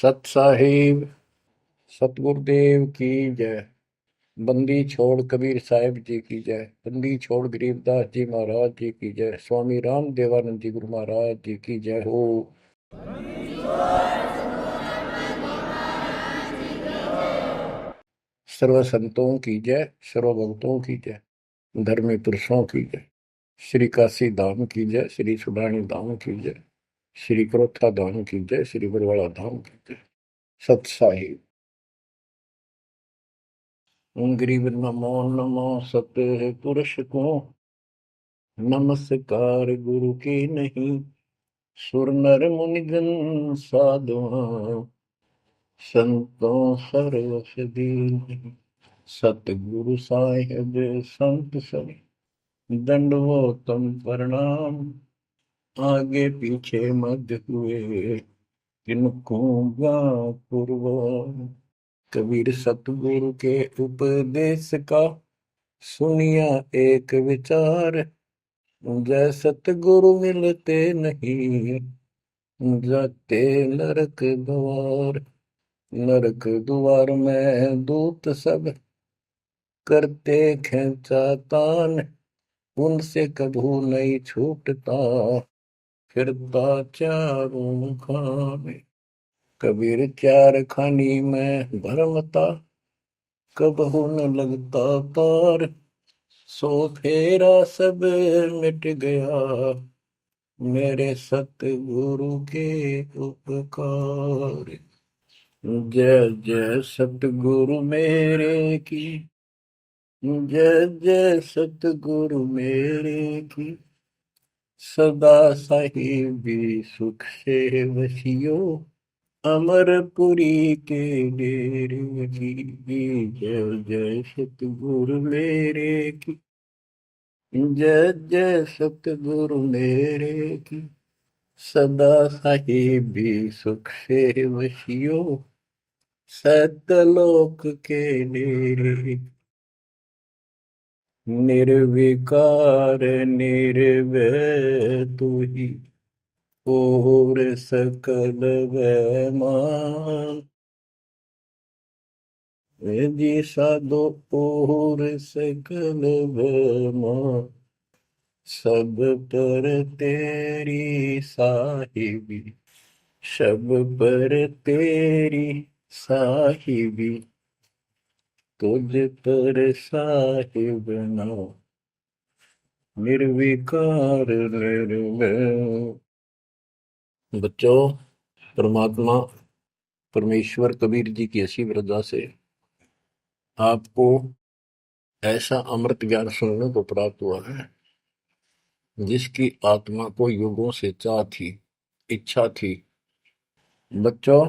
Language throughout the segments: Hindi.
सत साहिब सतगुरुदेव की जय। बंदी छोड़ कबीर साहिब जी की जय। बंदी छोड़ गरीबदास जी महाराज जी की जय। स्वामी राम देवानंद जी गुरु महाराज जी की जय हो। सर्व संतों की जय, सर्व भक्तों की जय, धर्मी पुरुषों की जय। श्री काशी धाम की जय, श्री सुडानी धाम की जय, श्री क्रोथा धाम की जय, श्री बरवाड़ा धाम की जय। सत साहिब। गरीब नमो नमो सत पुरुष को, नमस्कार गुरु की नहीं। सुर नर मुनिजन साधुआ, संतों सरस दीन। सतगुरु साहिब संत सब, दंडवतम प्रणाम। आगे पीछे मध्य हुए, किनको पूर्व। कबीर सतगुरु के उपदेश का, सुनिया एक विचार। जय सतगुरु मिलते नहीं, जाते नरक द्वार। नरक द्वार में दूत सब, करते खेचा तान। उनसे कभू नहीं छूटता, फिरता चारों खाने। कबीर चार खानी में भरमता, कबहू न लगता पार। सो फेरा सब मिट गया, मेरे सतगुरु के उपकार। जय जय सतगुरु मेरे की, जय जय सतगुरु मेरे की। सदा साहिबी सुख से वसियो, अमरपुरी के डेरे की। जय जय सतगुरु मेरे की, जय जय सतगुरु मेरे की। सदा साहिबी सुख से वसियो, सतलोक के डेरे। निर्विकार निर्भय तू ही, और सकल वैमान। जी साधो और सकल वैमान। सब पर तेरी साहिबी, सब पर तेरी साहिबी। तुझ पर साहिब नाम, निर्विकार निर्भय। बच्चों, परमात्मा परमेश्वर कबीर जी की ऐसी वृद्धा से आपको ऐसा अमृत ज्ञान सुनने को प्राप्त हुआ है, जिसकी आत्मा को युगों से चाह थी, इच्छा थी। बच्चों,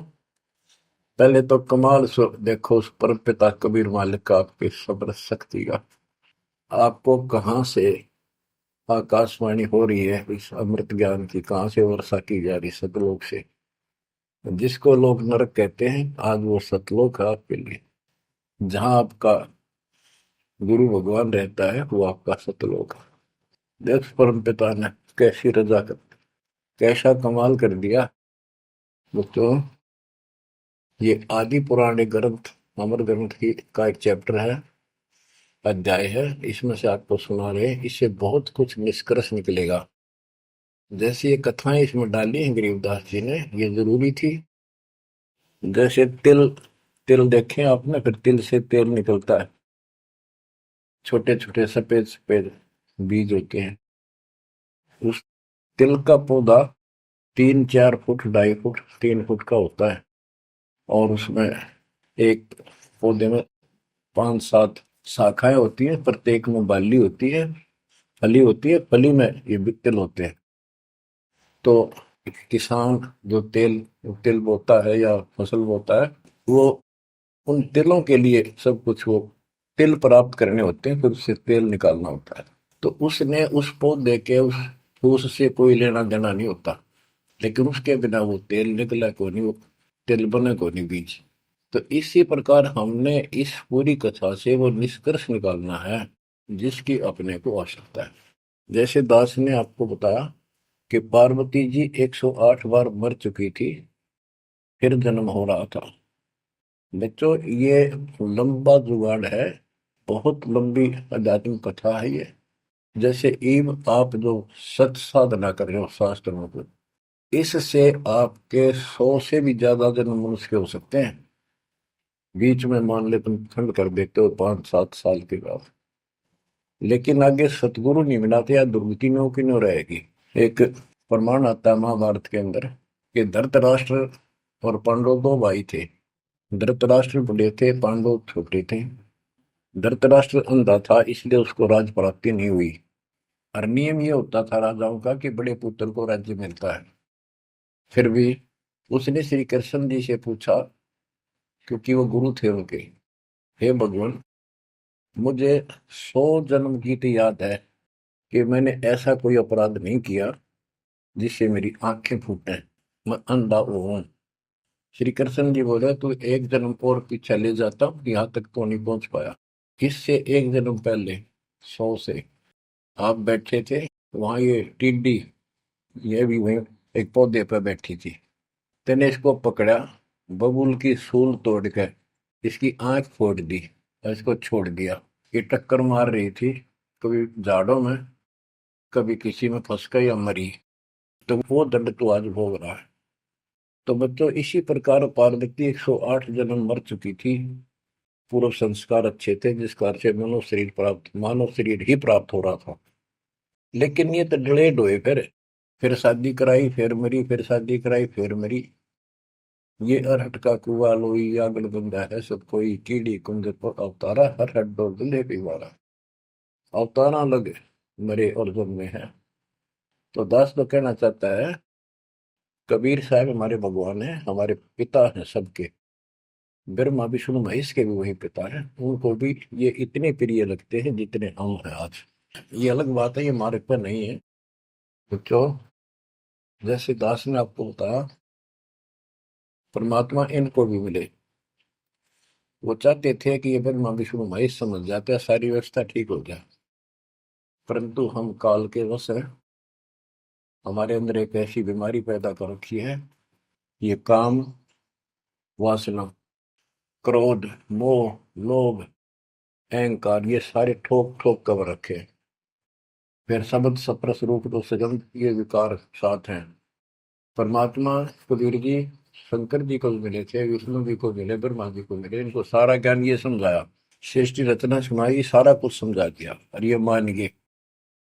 पहले तो कमाल देखो उस परम पिता कबीर मालिक का आपके सब्र शक्ति का। आपको कहाँ से आकाशवाणी हो रही है इस अमृत ज्ञान की, कहाँ से वर्षा की जा रही सतलोक से। जिसको लोग नरक कहते हैं, आज वो सतलोक है आपके लिए। जहां आपका गुरु भगवान रहता है, वो आपका सतलोक है। देख परम पिता ने कैसी रजा कर, कैसा कमाल कर दिया। बच्चों, ये आदि पुराने ग्रंथ, अमर ग्रंथ की का एक चैप्टर है, अध्याय है। इसमें से आपको सुना रहे, इससे बहुत कुछ निष्कर्ष निकलेगा। जैसे ये कथाएं इसमें डाली हैं गरीबदास जी ने, ये जरूरी थी। जैसे तिल, तिल देखें आपने, फिर तिल से तेल निकलता है। छोटे छोटे सफेद सफेद बीज होते हैं। उस तिल का पौधा 3-4 फुट, 2.5 फुट, 3 फुट का होता है। और उसमें एक पौधे में 5-7 शाखाएं होती हैं, प्रत्येक में बाली होती है, फली होती है। फली में ये भी तिल होते हैं। तो किसान जो तिल तिल बोता है या फसल बोता है, वो उन तिलों के लिए सब कुछ, वो तिल प्राप्त करने होते हैं, फिर उससे तेल निकालना होता है। तो उसने उस पौधे के उस फूस से कोई लेना देना नहीं होता, लेकिन उसके बिना वो तेल निकला को नहीं, वो तेल बने को नहीं बीज। तो इसी प्रकार हमने इस पूरी कथा से वो निष्कर्ष निकालना है, जिसकी अपने को आवश्यकता है। जैसे दास ने आपको बताया कि पार्वती जी 108 बार मर चुकी थी, फिर जन्म हो रहा था। बच्चों, ये लंबा जुगाड़ है, बहुत लंबी आध्यात्मिक कथा है ये। जैसे ईव आप जो सत साधना कर रहे हो शास्त्रों को, इससे आपके 100 से भी ज्यादा जन्म मनुष्य के हो सकते हैं। बीच में मान ले तुम खंड कर देते हो 5-7 साल के बाद, लेकिन आगे सतगुरु नहीं मिलाते या दुर्गति में की न रहेगी। एक प्रमाण आता है महाभारत के अंदर कि धृतराष्ट्र और पांडव दो भाई थे। धृतराष्ट्र बड़े थे, पांडव छोटे थे। धृतराष्ट्र अंधा था, इसलिए उसको राज प्राप्ति नहीं हुई। और नियम ये होता था राजाओं का कि बड़े पुत्र को राज्य मिलता है। फिर भी उसने श्री कृष्ण जी से पूछा, क्योंकि वो गुरु थे उनके, हे भगवान, मुझे 100 जन्म की तो याद है कि मैंने ऐसा कोई अपराध नहीं किया जिससे मेरी आंखें फूटे, मैं अंधा हूं। श्री कृष्ण जी बोले, तू एक जन्म और पीछे ले जाता, यहाँ तक तो नहीं पहुंच पाया। इससे एक जन्म पहले 100 से आप बैठे थे, वहां ये टिड्डी, ये भी वहीं एक पौधे पर बैठी थी। तेने इसको पकड़ा, बबूल की सूल तोड़ के इसकी आंख फोड़ दी और इसको छोड़ दिया। ये टक्कर मार रही थी, कभी झाड़ों में, कभी किसी में फंस कर या मरी, तो वो दंड तो आज भोग रहा है। तो बच्चों, इसी प्रकार पार्वती 108 जन्म मर चुकी थी। पूर्व संस्कार अच्छे थे, जिस कारण से मानव शरीर ही प्राप्त हो रहा था। लेकिन ये तो डिलेड हुए, फिर शादी कराई, फिर मरी, फिर शादी कराई, फिर मरी। ये अरहट का कुआ लोई आगल बंदा है सब कोई, कीड़ी कुंज पर अवतारा, हर हट डोल दुल्हे पिवारा। अवतारा लग मरे और जन्मे हैं। तो दास तो कहना चाहता है, कबीर साहब हमारे भगवान है, हमारे पिता हैं सबके। ब्रह्मा विष्णु महेश के भी वही पिता हैं, उनको भी ये इतने प्रिय लगते हैं जितने हम हैं आज। ये अलग बात है, ये हमारे पर नहीं है। तो क्यों, जैसे दास ने आपको बताया, परमात्मा इनको भी मिले। वो चाहते थे कि ये ब्रह्मा विष्णु महेश समझ जाते, सारी व्यवस्था ठीक हो जाए। परंतु हम काल के वश हैं, हमारे अंदर एक ऐसी बीमारी पैदा कर रखी है, ये काम, वासना, क्रोध, मोह, लोभ, अहंकार, ये सारे ठोक ठोक कर रखे हैं। फिर शब्द सप्रस रूप तो सगंध, ये विकार साथ हैं। परमात्मा कबीर जी शंकर जी को भी मिले थे, विष्णु जी को मिले, ब्रह्मा जी को मिले, इनको सारा ज्ञान ये समझाया, सृष्टि रचना सुनाई, सारा कुछ समझा दिया, और ये मान गए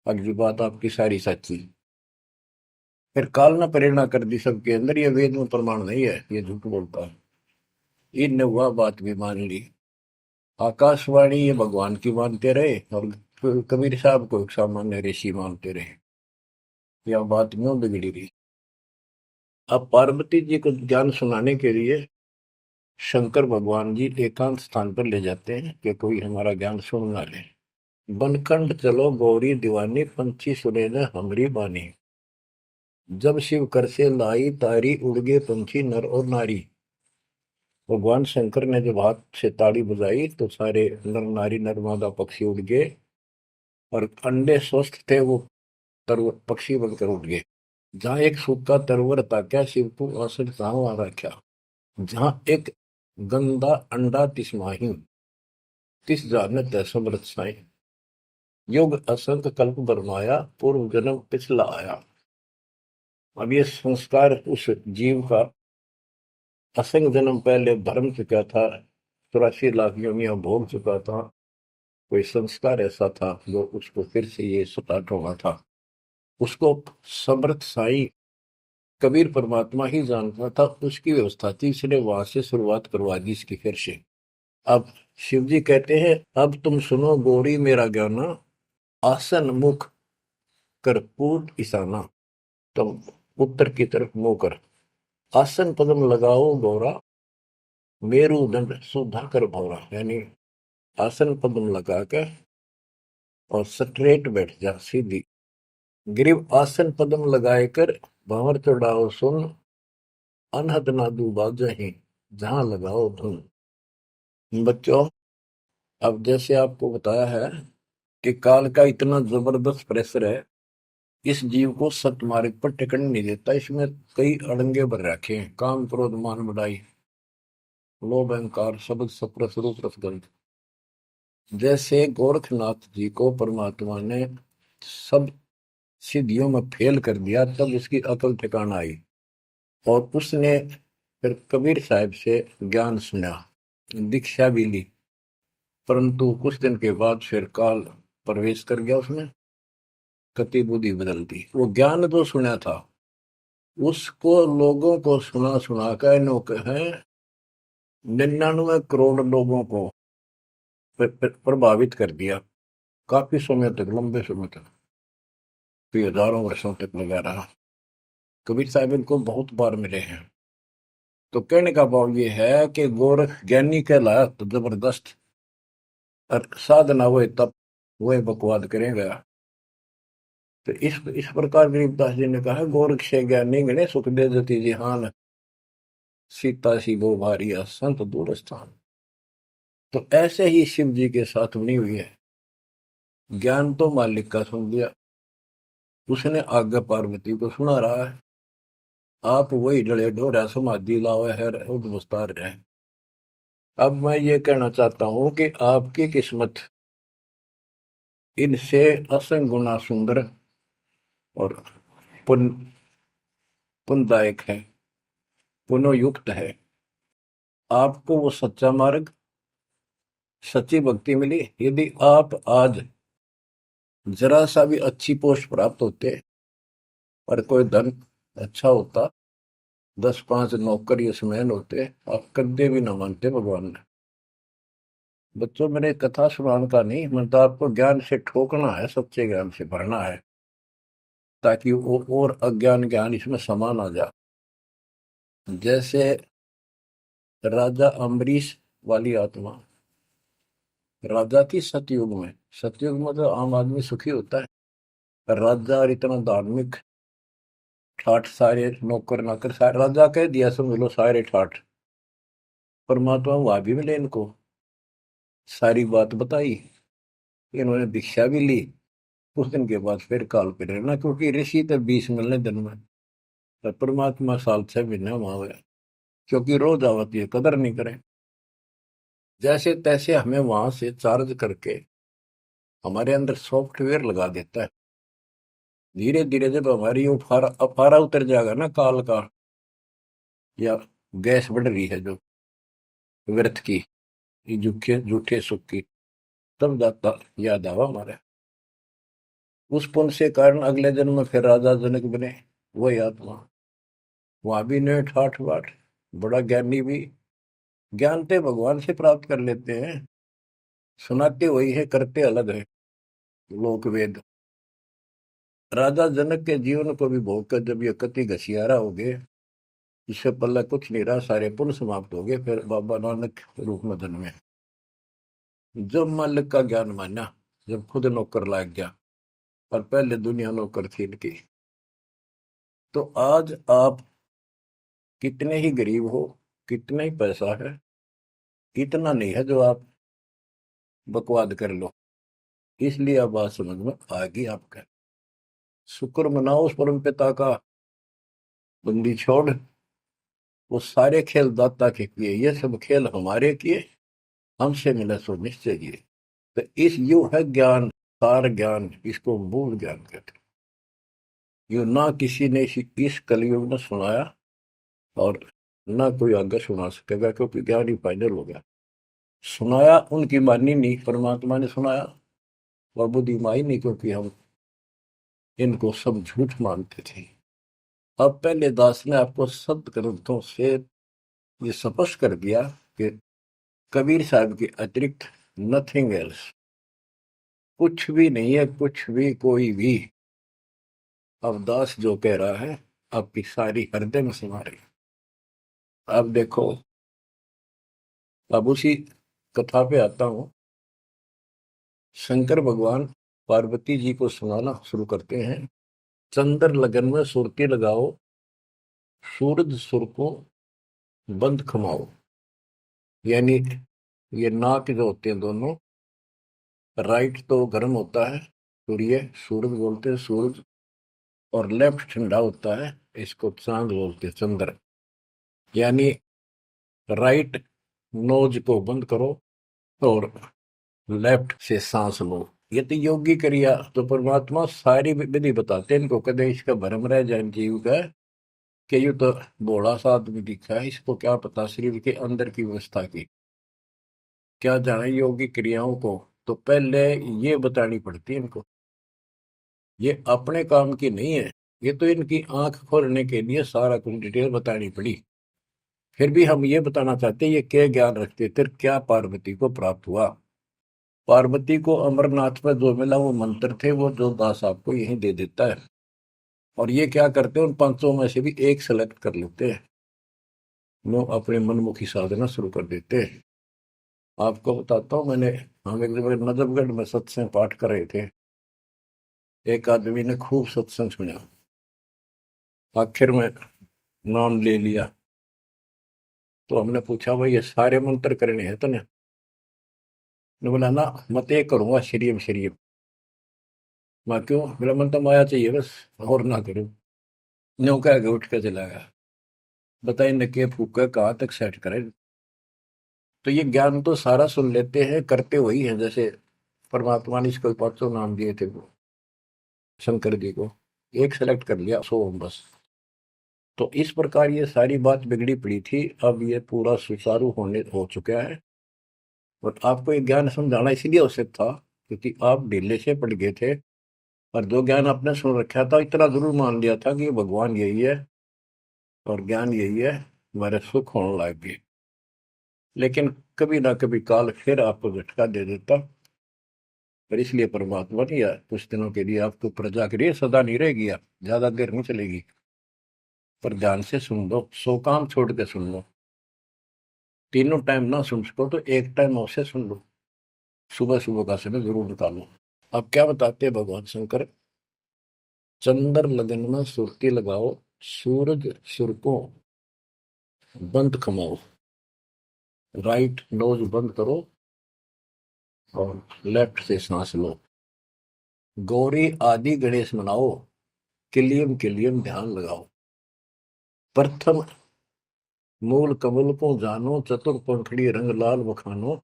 अगली बात आपकी सारी सच्ची। फिर काल ने प्रेरणा कर दी सबके अंदर, ये वेद में प्रमाण नहीं है, ये झूठ बोलता है। इनने वह बात भी मान ली। आकाशवाणी ये भगवान की मानते रहे, और कबीर साहब को एक सामान्य ऋषि मानते रहे। यह बात क्यों बिगड़ी रही। अब पार्वती जी को ज्ञान सुनाने के लिए शंकर भगवान जी एकांत स्थान पर ले जाते हैं कि कोई हमारा ज्ञान सुन ना ले। बनखंड चलो गौरी दीवानी, पंछी सुने न हमरी बानी। जब शिव कर से लाई तारी, उड़ गए पंछी नर और नारी। भगवान शंकर ने जब हाथ से ताड़ी बजाई तो सारे नर नारी नर पक्षी उड़ गए, और अंडे स्वस्थ थे वो पक्षी बनकर उड़ गए। जहां एक सूखा तरवर था, क्या शिव को आसन कहाँ रखा। जहां एक गंदा अंडा तिसमाही, तिस जानत समृत साई। युग असंख कल्प बरमाया, पूर्व जन्म पिछला आया। अब ये संस्कार उस जीव का असंख्य जन्म पहले भरम चुका था, 84 लाख योनियां भोग चुका था। कोई संस्कार ऐसा था जो उसको फिर से ये स्टार्ट होना था। उसको समर्थ साई कबीर परमात्मा ही जानता था, उसकी व्यवस्था थी, इसलिए वहां से शुरुआत करवा दी इसकी फिर से। अब शिव जी कहते हैं, अब तुम सुनो गौरी मेरा ज्ञाना, आसन मुख कर पूर्व ईशाना। तुम उत्तर की तरफ मुंह कर, आसन पद्म लगाओ गौरा, मेरुदंड सुधा कर भौरा। यानी आसन पद्म लगा कर और स्ट्रेट बैठ जा सीधी। ग्रीव आसन पद्म लगाए कर, भंवर चढ़ाओ सुन, अनहद नादू बाजही, जहां लगाओ धुन। बच्चों, अब जैसे आपको बताया है कि काल का इतना जबरदस्त प्रेशर है इस जीव को सत मार्ग पर टिकने नहीं देता। इसमें कई अड़ंगे भर रखे हैं, काम क्रोध मान बढ़ाई, लोभ अहंकार शब्द सप्रस रूप रसगंध। जैसे गोरखनाथ जी को परमात्मा ने सब सिद्धियों में फेल कर दिया, तब उसकी अकल ठिकाना आई और उसने फिर कबीर साहब से ज्ञान सुना, दीक्षा भी ली। परंतु कुछ दिन के बाद फिर काल प्रवेश कर गया उसमें, कति बुद्धि बदल दी। वो ज्ञान जो सुना था उसको लोगों को सुना सुना कर लोग हैं 99 करोड़ लोगों को प्रभावित कर दिया। काफी समय तक, लंबे समय तक, फिर हजारों वर्षों तक लगा रहा। कबीर साहब इनको बहुत बार मिले हैं। तो कहने का भाव ये है कि गोरख ज्ञानी कहलाया तो जबरदस्त, और साधना हुए तब वह बकवाद करेगा। तो इस प्रकार गरीबदास जी ने कहा, गोरख से ज्ञानी गणे सुख दे जति जिहान, सीता सी वो भारिया संत दूर स्थान। तो ऐसे ही शिव जी के साथ बनी हुई है। ज्ञान तो मालिक का सुन लिया, उसने आगे पार्वती को सुना रहा है। आप वही डले डोरा समाधि लावे है उद्वस्तार रहे। अब मैं ये कहना चाहता हूं कि आपकी किस्मत इनसे असंग गुना सुंदर और पुण्यदायक है, पुनोयुक्त है। आपको वो सच्चा मार्ग, सच्ची भक्ति मिली। यदि आप आज जरा सा भी अच्छी पोस्ट प्राप्त होते और कोई धन अच्छा होता, 10-5 नौकर यशमैन होते, आप कदे भी ना मानते भगवान ने। बच्चों, मैंने कथा सुनाने का नहीं, मतलब आपको ज्ञान से ठोकना है, सच्चे ज्ञान से भरना है, ताकि वो और अज्ञान ज्ञान इसमें समा ना जा। जैसे राजा अम्बरीश वाली आत्मा राजा की सतयुग में, सतयुग में तो आम आदमी सुखी होता है। राजा और इतना धार्मिक, ठाठ सारे नौकर नाकर सारे, राजा कह दिया समझ लो सारे ठाठ। परमात्मा वहां भी मिले इनको, सारी बात बताई, इन्होंने दीक्षा भी ली। कुछ दिन के बाद फिर काल पे रहना, क्योंकि ऋषि तो 20 मिलने दिन में, पर परमात्मा साल 6 महीने वहां हुए, क्योंकि रोज आवती है, कदर नहीं करें। जैसे तैसे हमें वहां से चार्ज करके हमारे अंदर सॉफ्टवेयर लगा देता है। धीरे धीरे जब हमारी अफारा अफारा उतर जाएगा ना काल का, या गैस बढ़ रही है जो व्यर्थ की, ये झूठे झूठे सुख की, तब जाता याद आवा हमारे। उस पुण्य से कारण अगले जन्म में फिर राजा जनक बने, वही आत्मा। वहां भी ने ठाठ बाट, बड़ा ज्ञानी भी, ज्ञान ते भगवान से प्राप्त कर लेते हैं, सुनाते वही है, करते अलग है। लोक वेद। राजा जनक के जीवन को भी भोग कर जब ये कति घसियारा हो गए, इससे पहले कुछ नहीं रहा, सारे पुण्य समाप्त हो गए, फिर बाबा नानक रूप में जन्मे। जब मालिक का ज्ञान माना, जब खुद नौकर लाग गया, और पहले दुनिया नौकर थी इनकी। तो आज आप कितने ही गरीब हो, कितना ही पैसा है, इतना नहीं है जो आप बकवाद कर लो। इसलिए अब बात समझ में आ गई आपका। शुक्र मनाओ उस परम पिता का, बंदी छोड़। वो सारे खेल दाता के किए, ये सब खेल हमारे किए, हमसे मिला सो निश्चय किए। तो इस यू है ज्ञान, सार ज्ञान, इसको मूल ज्ञान कहते हैं। यू ना किसी ने इस कलयुग में सुनाया, और ना कोई आगे सुना सकेगा, क्योंकि ज्ञान ही फाइनल हो गया। सुनाया उनकी मानी नहीं, परमात्मा ने सुनाया, और बुद्धि माई नहीं, क्योंकि हम इनको सब झूठ मानते थे। अब पहले दास ने आपको सद ग्रंथों से ये स्पष्ट कर दिया कि कबीर साहब के अतिरिक्त नथिंग एल्स, कुछ भी नहीं है, कुछ भी कोई भी। अब दास जो कह रहा है आपकी सारी हृदय में समा रही। अब देखो, अब उसी कथा पे आता हूं। शंकर भगवान पार्वती जी को सुनाना शुरू करते हैं। चंद्र लगन में सुरती लगाओ, सूरज सुर को बंद खमाओ। यानी ये नाक जो होते हैं दोनों, राइट तो गर्म होता है, सूर्य, सूरज बोलते हैं सूरज, और लेफ्ट ठंडा होता है, इसको चांद बोलते हैं, चंद्र। यानी राइट नोज को बंद करो और लेफ्ट से सांस लो। ये तो योगी क्रिया। तो परमात्मा सारी विधि बताते हैं इनको, कदे इसका भरम रह जाए जीव का कि ये तो भोला सा आदमी दिखा है, इसको क्या पता शरीर के अंदर की व्यवस्था की, क्या जाने योगी क्रियाओं को। तो पहले ये बतानी पड़ती है इनको, ये अपने काम की नहीं है। ये तो इनकी आंख खोलने के लिए सारा कुछ डिटेल बतानी पड़ी। फिर भी हम ये बताना चाहते हैं ये क्या ज्ञान रखते थे, क्या पार्वती को प्राप्त हुआ। पार्वती को अमरनाथ में जो मिला वो मंत्र थे, वो जो दास आपको यही दे देता है। और ये क्या करते हैं, उन पांचों में से भी एक सेलेक्ट कर लेते हैं, वो अपने मनमुखी साधना शुरू कर देते हैं। आपको बताता हूँ, हम एक जगह नजफगढ़ में सत्संग पाठ कर रहे थे। एक आदमी ने खूब सत्संग सुना, आखिर में नाम ले लिया। तो हमने पूछा भाई ये सारे मंत्र करने हैं तने? ने बोला ना, मत एक करूंगा श्रीम श्रीम। मैं क्यों? मेरा मन तो माया चाहिए बस, और ना करूं। न्यू कह के उठ के चला गया। बताइए न के फूका कहाँ तक सेट करें। तो ये ज्ञान तो सारा सुन लेते हैं, करते वही है। जैसे परमात्मा ने इसको पांचों नाम दिए थे वो शंकर जी को, एक सेलेक्ट कर लिया सोम बस। तो इस प्रकार ये सारी बात बिगड़ी पड़ी थी, अब ये पूरा सुचारू होने हो चुका है। और आपको ये ज्ञान समझाना इसीलिए आवश्यक था क्योंकि आप ढीले से पड़ गए थे। और जो ज्ञान आपने सुन रखा था इतना जरूर मान लिया था कि ये भगवान यही है और ज्ञान यही है, हमारे सुख होने लग गए। लेकिन कभी ना कभी काल फिर आपको झटका दे देता। पर इसलिए परमात्मा ने यार कुछ दिनों के लिए आपको प्रजा के लिए सदा नहीं रहेगी, आप ज्यादा देर नहीं चलेगी। पर ध्यान से सुन लो, 100 काम छोड़ के सुन लो। तीनों टाइम ना सुन सको तो एक टाइम अवश्य सुन लो, सुबह सुबह का समय जरूर निकालो। अब क्या बताते हैं भगवान शंकर, चंद्र लगन में सुरती लगाओ, सूरज सुर को बंद कमाओ, राइट नोज बंद करो और लेफ्ट से सांस लो। गौरी आदि गणेश मनाओ, किलियम किलियम ध्यान लगाओ। प्रथम मूल कमल को जानो, चतुर पंखड़ी रंग लाल बखानो।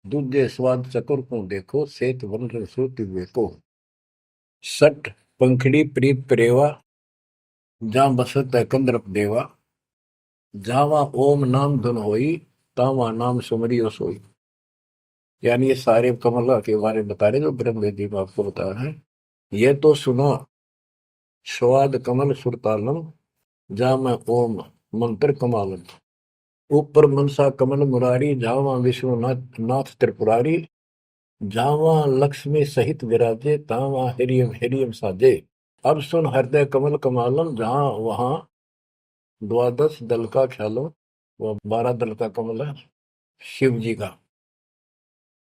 दूजे स्वाद चतुर को देखो, सेत वन रसोति को। सठ पंखड़ी प्रीत प्रेवा, जहाँ बसत है कंद्रप देवा। जावा ओम नाम धुन होई, तावा नाम सुमरियो सोई। यानी ये सारे कमल के बारे में बता रहे जो ब्रह्म वेदी में आपको बताया है। ये तो सुनो, स्वाद कमल सुरतालम, जा मैं ओम मंत्र कमालम। ऊपर मनसा कमल मुरारी, जावा विश्वनाथ नाथ त्रिपुरारी। जावा लक्ष्मी सहित विराजे, तावा हिरियम हिरियम साजे। अब सुन हृदय कमल कमालम, जहां वहां द्वादश दल का ख्यालो, वो 12 दल का कमल है शिव जी का।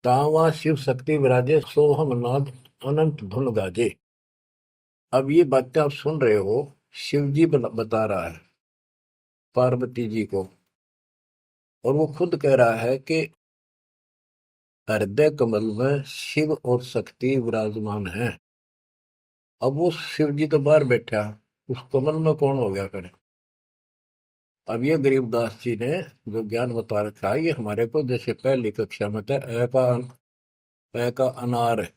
तावा शिव शक्ति विराजे, सोहम नाद अनंत धुन गाजे। अब ये बातें आप सुन रहे हो, शिव जी बता रहा है पार्वती जी को। और वो खुद कह रहा है कि हृदय कमल में शिव और शक्ति विराजमान है। अब वो शिव जी तो बाहर बैठा, उस कमल में कौन हो गया करे। अब ये गरीबदास जी ने जो ज्ञान बता रखा है, ये हमारे को जैसे पहली कक्षा में था, ए का अनार है।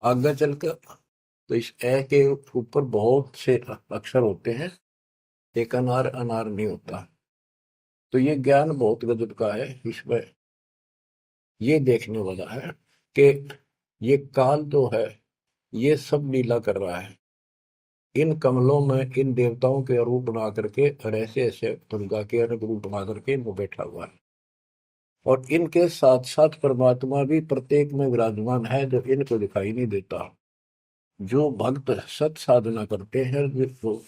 आगे चल कर तो इस ए के ऊपर बहुत से अक्षर होते हैं, एक अनार अनार नहीं होता। तो ये ज्ञान बहुत गजब का है। इसमें ये देखने वाला है कि ये काल जो है ये सब लीला कर रहा है। इन कमलों में इन देवताओं के रूप बना करके और ऐसे ऐसे दुर्गा के अलग रूप बना करके इनको बैठा हुआ है। और इनके साथ साथ परमात्मा भी प्रत्येक में विराजमान है जो इनको दिखाई नहीं देता। जो भक्त सत साधना करते हैं तो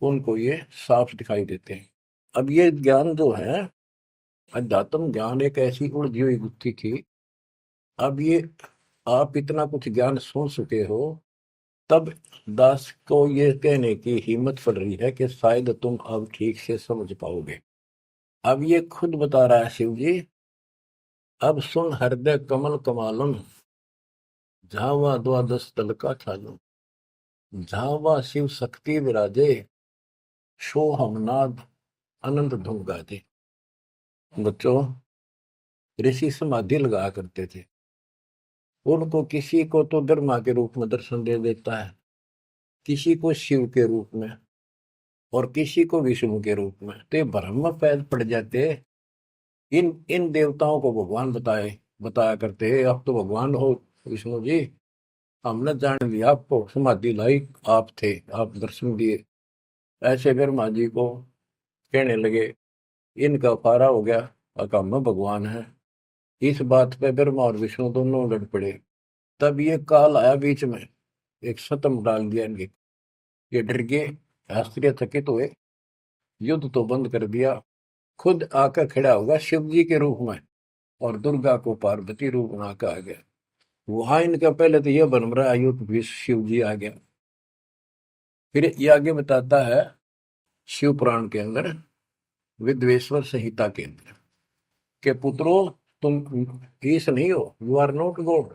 उनको ये साफ दिखाई देते हैं। अब ये ज्ञान जो है, अध्यात्म ज्ञान एक ऐसी उलझी हुई गुत्थी थी। अब ये आप इतना कुछ ज्ञान सुन चुके हो, तब दास को ये कहने की हिम्मत पड़ रही है कि शायद तुम अब ठीक से समझ पाओगे। अब ये खुद बता रहा है शिव जी, अब सुन हृदय कमल कमालम, झावा द्वादश तल का छालम। झावा शिव शक्ति विराजे, शो हमनाद अनंत धुन गाजे। बच्चों, ऋषि समाधि लगा करते थे। उनको किसी को तो ब्रह्मा के रूप में दर्शन दे देता है, किसी को शिव के रूप में, और किसी को विष्णु के रूप में। तो ये भ्रम में पैर पड़ जाते। इन इन देवताओं को भगवान बताया करते हैं, आप तो भगवान हो विष्णु जी, हमने जान लिया आपको, समाधि लाई आप थे, आप दर्शन दिए। ऐसे ब्रह्मा जी को कहने लगे, इनका फारा हो गया, अकाम में भगवान है। इस बात पे ब्रह्मा और विष्णु दोनों लड़ पड़े। तब ये काल आया बीच में, एक शतम डाल दिया इनके। ये डर गए, शास्त्रीय थकित हुए, युद्ध तो बंद कर दिया, खुद आकर खड़ा होगा शिव जी के रूप में, और दुर्गा को पार्वती रूप बना के आ गया। वहां इनका पहले तो यह बन रहा है युद्ध भी शिव जी आ गया। फिर ये आगे बताता है शिव पुराण के अंदर, विद्वेश्वर संहिता के अंदर, के पुत्रों, तुम ईश नहीं हो, यू आर नॉट गॉड।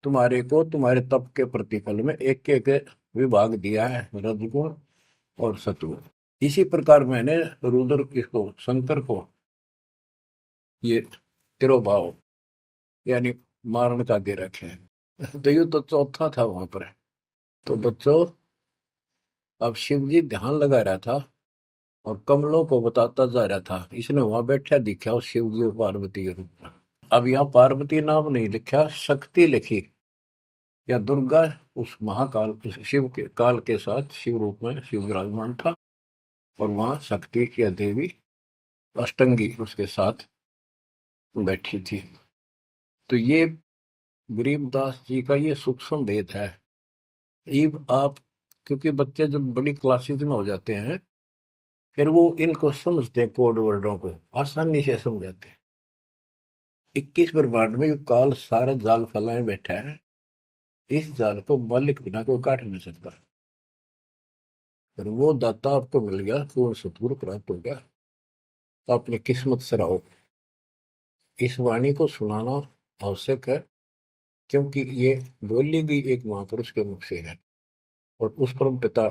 तुम्हारे को तुम्हारे तप के प्रतिफल में एक एक विभाग दिया है, रजगुण और सत्वगुण। इसी प्रकार मैंने रुद्र इसको, शंकर को, ये तिरोभाव यानी मारण का दे रखे हैं। तो ये तो चौथा था वहां पर। तो बच्चों, अब शिव जी ध्यान लगा रहा था और कमलों को बताता जा रहा था। इसने वहां बैठा दिखा उस शिव जी और पार्वती के रूप में। अब यहाँ पार्वती नाम नहीं लिखा, शक्ति लिखी, या दुर्गा उस महाकाल, उस शिव के काल के साथ शिव रूप में शिव विराजमान था, और वहां शक्ति की देवी अष्टंगी उसके साथ बैठी थी। तो ये गरीबदास जी का ये सूक्ष्म भेद है। इब आप, क्योंकि बच्चे जब बड़ी क्लासेस में हो जाते हैं, फिर वो इनको समझते हैं, कोड वर्डों को आसानी से समझ जाते हैं। 21 ब्रह्मांड में काल सारा जाल फैलाए बैठा है, इस जाल को मालिक बिना कोई काट नहीं सकता। फिर वो दाता आपको मिल गया, पूर्ण सतगुरु प्राप्त हो गया, तो अपनी किस्मत से रहो। इस वाणी को सुनाना आवश्यक है, क्योंकि ये बोली गई एक महापुरुष के मुख से है, और उस परम पिता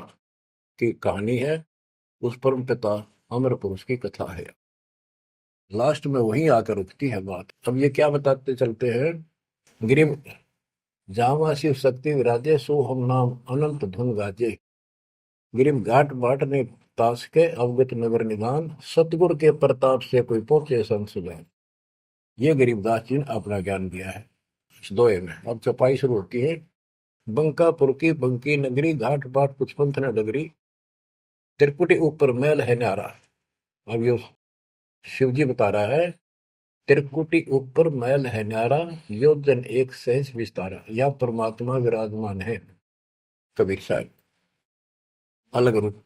की कहानी है, उस परम पिता अमर पुरुष की कथा है। लास्ट में वहीं आकर रुकती है बात। अब ये क्या बताते चलते हैं, गिरिम जावा शिव शक्ति विराजे, सो हम नाम अनंत धुन गाजे। गिरिम घाट बाट ने तास के, अवगत नगर निदान, सतगुर के प्रताप से कोई पहुंचे संसुजान। ये गरीबदास जी ने अपना ज्ञान दिया है इस दोहे में। अब चपाई शुरू होती है। बंकापुर की बंकी नगरी, घाट बाट कुछ पंथ न डगरी, त्रिपुटी ऊपर मैल है न्यारा। अब ये शिव जी बता रहा है, त्रिकुटी ऊपर मैल है न्यारा, योजन एक सहज विस्तारा। यह परमात्मा विराजमान है। कबीर साहब अलग रूप,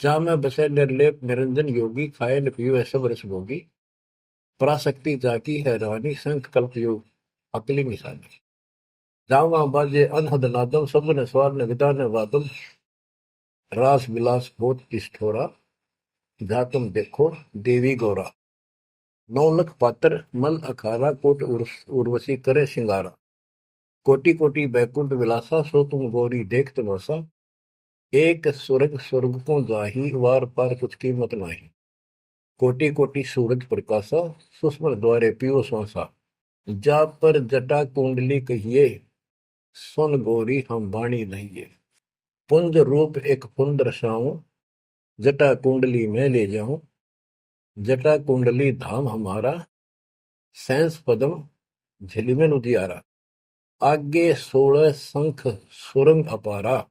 जहाँ में बसे निर्लेप निरंजन योगी, खाए न पियो सब रस भोगी, पराशक्ति जाकी है रानी, संख कल्प योग अकली निशानी। जहाँ वहाँ बाजे अनहद नादम, सब न स्वार न विदा न वादम, रास विलास बहुत किष्ठोरा, जहाँ तुम देखो देवी गौरा। 9 लख पात्र मल अखारा, कोट उर्वशी करे सिंगारा, कोटि कोटि बैकुंठ विलासा, सो तुम गौरी देख तमाशा, एक स्वर्ग स्वर्ग को जाही, वार पार कुछ कीमत नाही, कोटि कोटि सूरज प्रकाशा, सुषमन द्वारे पियो श्वासा, जा पर जटा कुंडली कहिए, सुन गौरी हम वाणी नहीं। पुंज रूप एक पुंज रसाऊं, जटा कुंडली में ले जाऊं, जटा कुंडली धाम हमारा, सैंस पदम झिलमिल उजियारा, आगे 16 शंख सुरंग अपारा,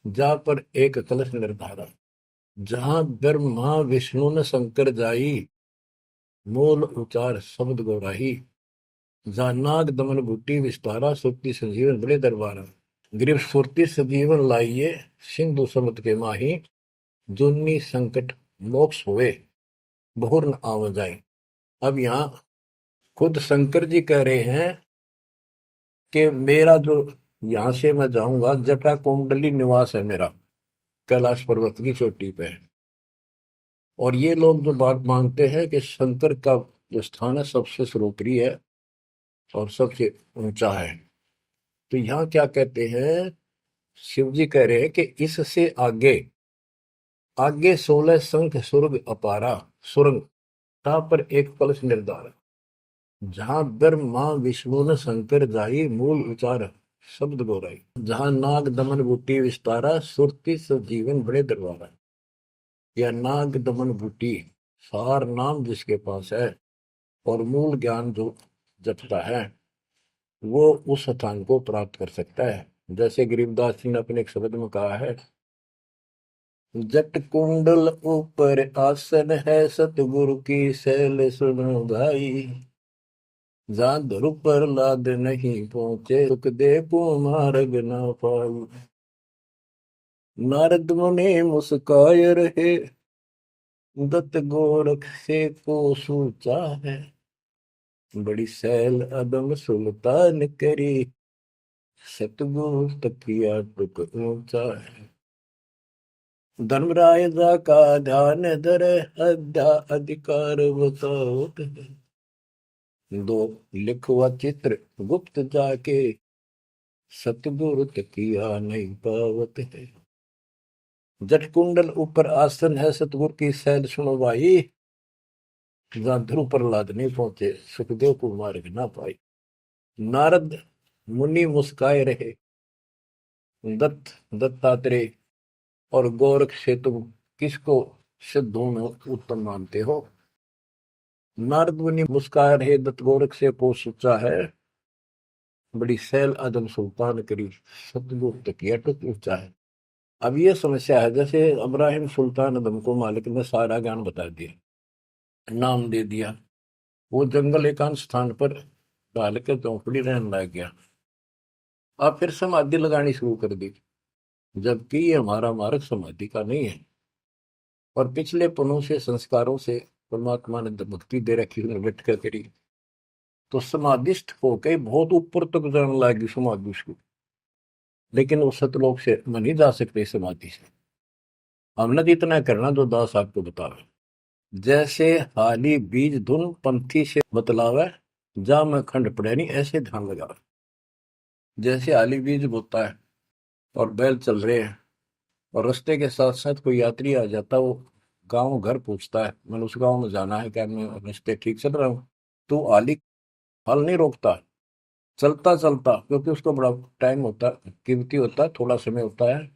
जा पर एक कलश निर्धारा, जहां ब्रह्मा विष्णु न शंकर जाई, मूल उचार शब्द गौराही, जहाँ नाग दमन बूटी विस्तारा, सुक्ति संजीवन बड़े दरबारा, गिरिव सुरति सजीवन लाइये, सिंधु समुद्र के माही, जुन्नी संकट मोक्ष हुए, बहुर न आव जाए। अब यहाँ खुद शंकर जी कह रहे हैं कि मेरा जो यहाँ से मैं जाऊंगा, जटा कुंडली निवास है मेरा, कैलाश पर्वत की चोटी पे। और ये लोग जो बात मानते हैं कि शंकर का जो स्थान है सबसे सर्वोपरि है और सबसे ऊंचा है, तो यहाँ क्या कहते हैं शिव जी कह रहे हैं कि इससे आगे आगे 16 संख सुरग अपारा सुरंग ता पर एक कलश निर्धार जहां ब्रह्मा विष्णु न शंकर जाई मूल उचार शब्द गोराई जहां नाग दमन बूटी विस्तारा सुरति सजीवन बड़े दरबारा। या नाग दमन बूटी सार नाम जिसके पास है और मूल ज्ञान जो जपता है वो उस स्थान को प्राप्त कर सकता है। जैसे गरीबदास जी ने अपने एक शब्द में कहा है, जट कुंडल ऊपर आसन है सतगुरु की सैल सुनो भाई जहां ध्रुव पर लाद नहीं पहुंचे सुख दे को मार्ग न पाई। नारद मुनि मुस्काय रहे दत्त गोरख से को सूचा है बड़ी सैल अदम सुल्तान करी सतगुरु तकिया टुक ऊंचा है। धर्मराय जा का ध्यान धर अध्या अधिकार बताओ दो लिखवा चित्र गुप्त जाके सतगुरु तकिया नहीं पावत है। जट कुंडल ऊपर आसन है सतगुरु की सैल सुनो भाई जहां ध्रुव प्रहलाद नहीं पहुंचे सुखदेव को मार्ग ना पाई। नारद मुनि मुस्काए रहे दत्तात्रेय और गोरख से तुम किसको सिद्धों में उत्तम मानते हो। नारद मुनि मुस्काए रहे दत्त गोरख से को सोचा है बड़ी सैल आदम सुल्तान करी सतगुरु तकिया टुक ऊंचा है। अब ये समस्या है, जैसे इब्राहिम सुल्तान आदम को मालिक ने सारा ज्ञान बता दिया नाम दे दिया वो जंगल एकांत स्थान पर डाल के चौपड़ी रहने लग गया। अब फिर समाधि लगानी शुरू कर दी जबकि ये हमारा मार्ग समाधि का नहीं है और पिछले पनों से संस्कारों से परमात्मा ने भक्ति दे रखी बैठ कर करी तो समाधिस्थ होके बहुत ऊपर तक जाने लगी समाधि उसको। लेकिन उस सतलोक से मन नहीं जा सकते समाधि से। हमने तो इतना करना जो दास आपको बतावे जैसे हाली बीज धुन पंथी से बतलावे जा मैं खंड पड़े नहीं ऐसे ध्यान लगावे। जैसे हाली बीज बोता है और बैल चल रहे हैं और रास्ते के साथ साथ कोई यात्री आ जाता वो गांव घर पूछता है मैंने उस गांव में जाना है क्या मैं रास्ते ठीक चल रहा हूँ तो आली फल नहीं रोकता चलता चलता क्योंकि उसको बड़ा टाइम होता है कीमती होता है थोड़ा समय होता है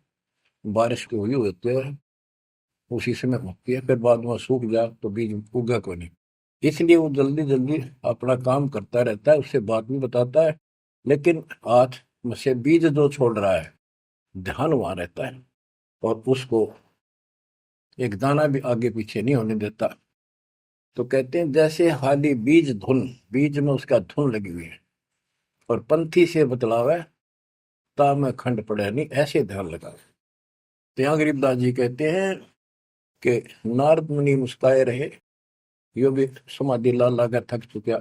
बारिश की हुई होती है उसी समय होती है फिर बाद में सूख जाए तो बीज उगा को नहीं इसलिए वो जल्दी जल्दी अपना काम करता रहता है उससे बात भी बताता है लेकिन हाथ में से बीज जो छोड़ रहा है ध्यान वहां रहता है और उसको एक दाना भी आगे पीछे नहीं होने देता। तो कहते हैं जैसे हाली बीज धुन बीज में उसका धुन लगी हुई है और पंथी से बतलावे ता में खंड पड़े नहीं ऐसे ध्यान लगा। तो यहाँ गरीबदास जी कहते हैं कि नारद मुनि मुस्काए रहे यो भी समाधि ला लाकर थक चुका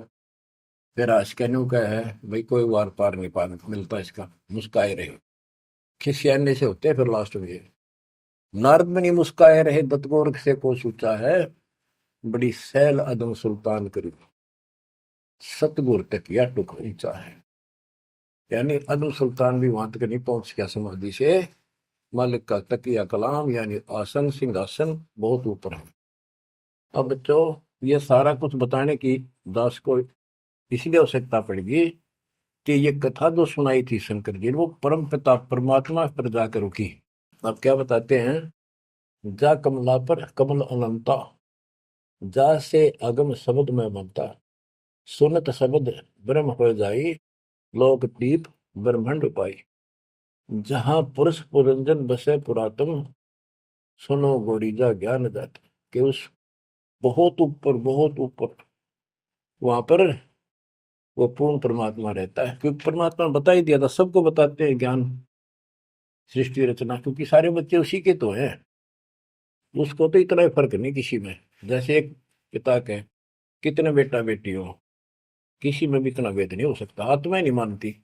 फिर आज कहने का है भाई कोई वार पार नहीं पा मिलता इसका मुस्काए रहे खिसियाने से होते फिर लास्ट में नारद मुनि मुस्काए रहे दत्तगोरख से को सूचा है बड़ी सैल अदम सुल्तान करी सतगुर तक या टुक ऊंचा है। यानी अदम सुल्तान भी वहां तक नहीं पहुंच गया समाधि से मालिक का तकिया कलाम यानी आसन सिंहासन बहुत ऊपर है। अब बच्चों ये सारा कुछ बताने की दास को इसलिए आवश्यकता पड़ेगी कि ये कथा जो सुनाई थी शंकर जी वो परम पिता परमात्मा पर जाकर रुकी। अब क्या बताते हैं जा कमला पर कमल अनंता जा से अगम शब्द में बनता सुनत शब्द ब्रह्म हो जाई लोक दीप ब्रह्मंड पाई जहां पुरुष पुरंजन बसे पुरातन सुनो गोरीजा ज्ञान जात के उस बहुत ऊपर वहां पर वो पूर्ण परमात्मा रहता है क्योंकि परमात्मा ने बता ही दिया था सबको बताते हैं ज्ञान सृष्टि रचना क्योंकि सारे बच्चे उसी के तो हैं उसको तो इतना ही फर्क नहीं किसी में। जैसे एक पिता के कितने बेटा बेटी हो किसी में भी इतना भेद नहीं हो सकता आत्मा ही नहीं मानती।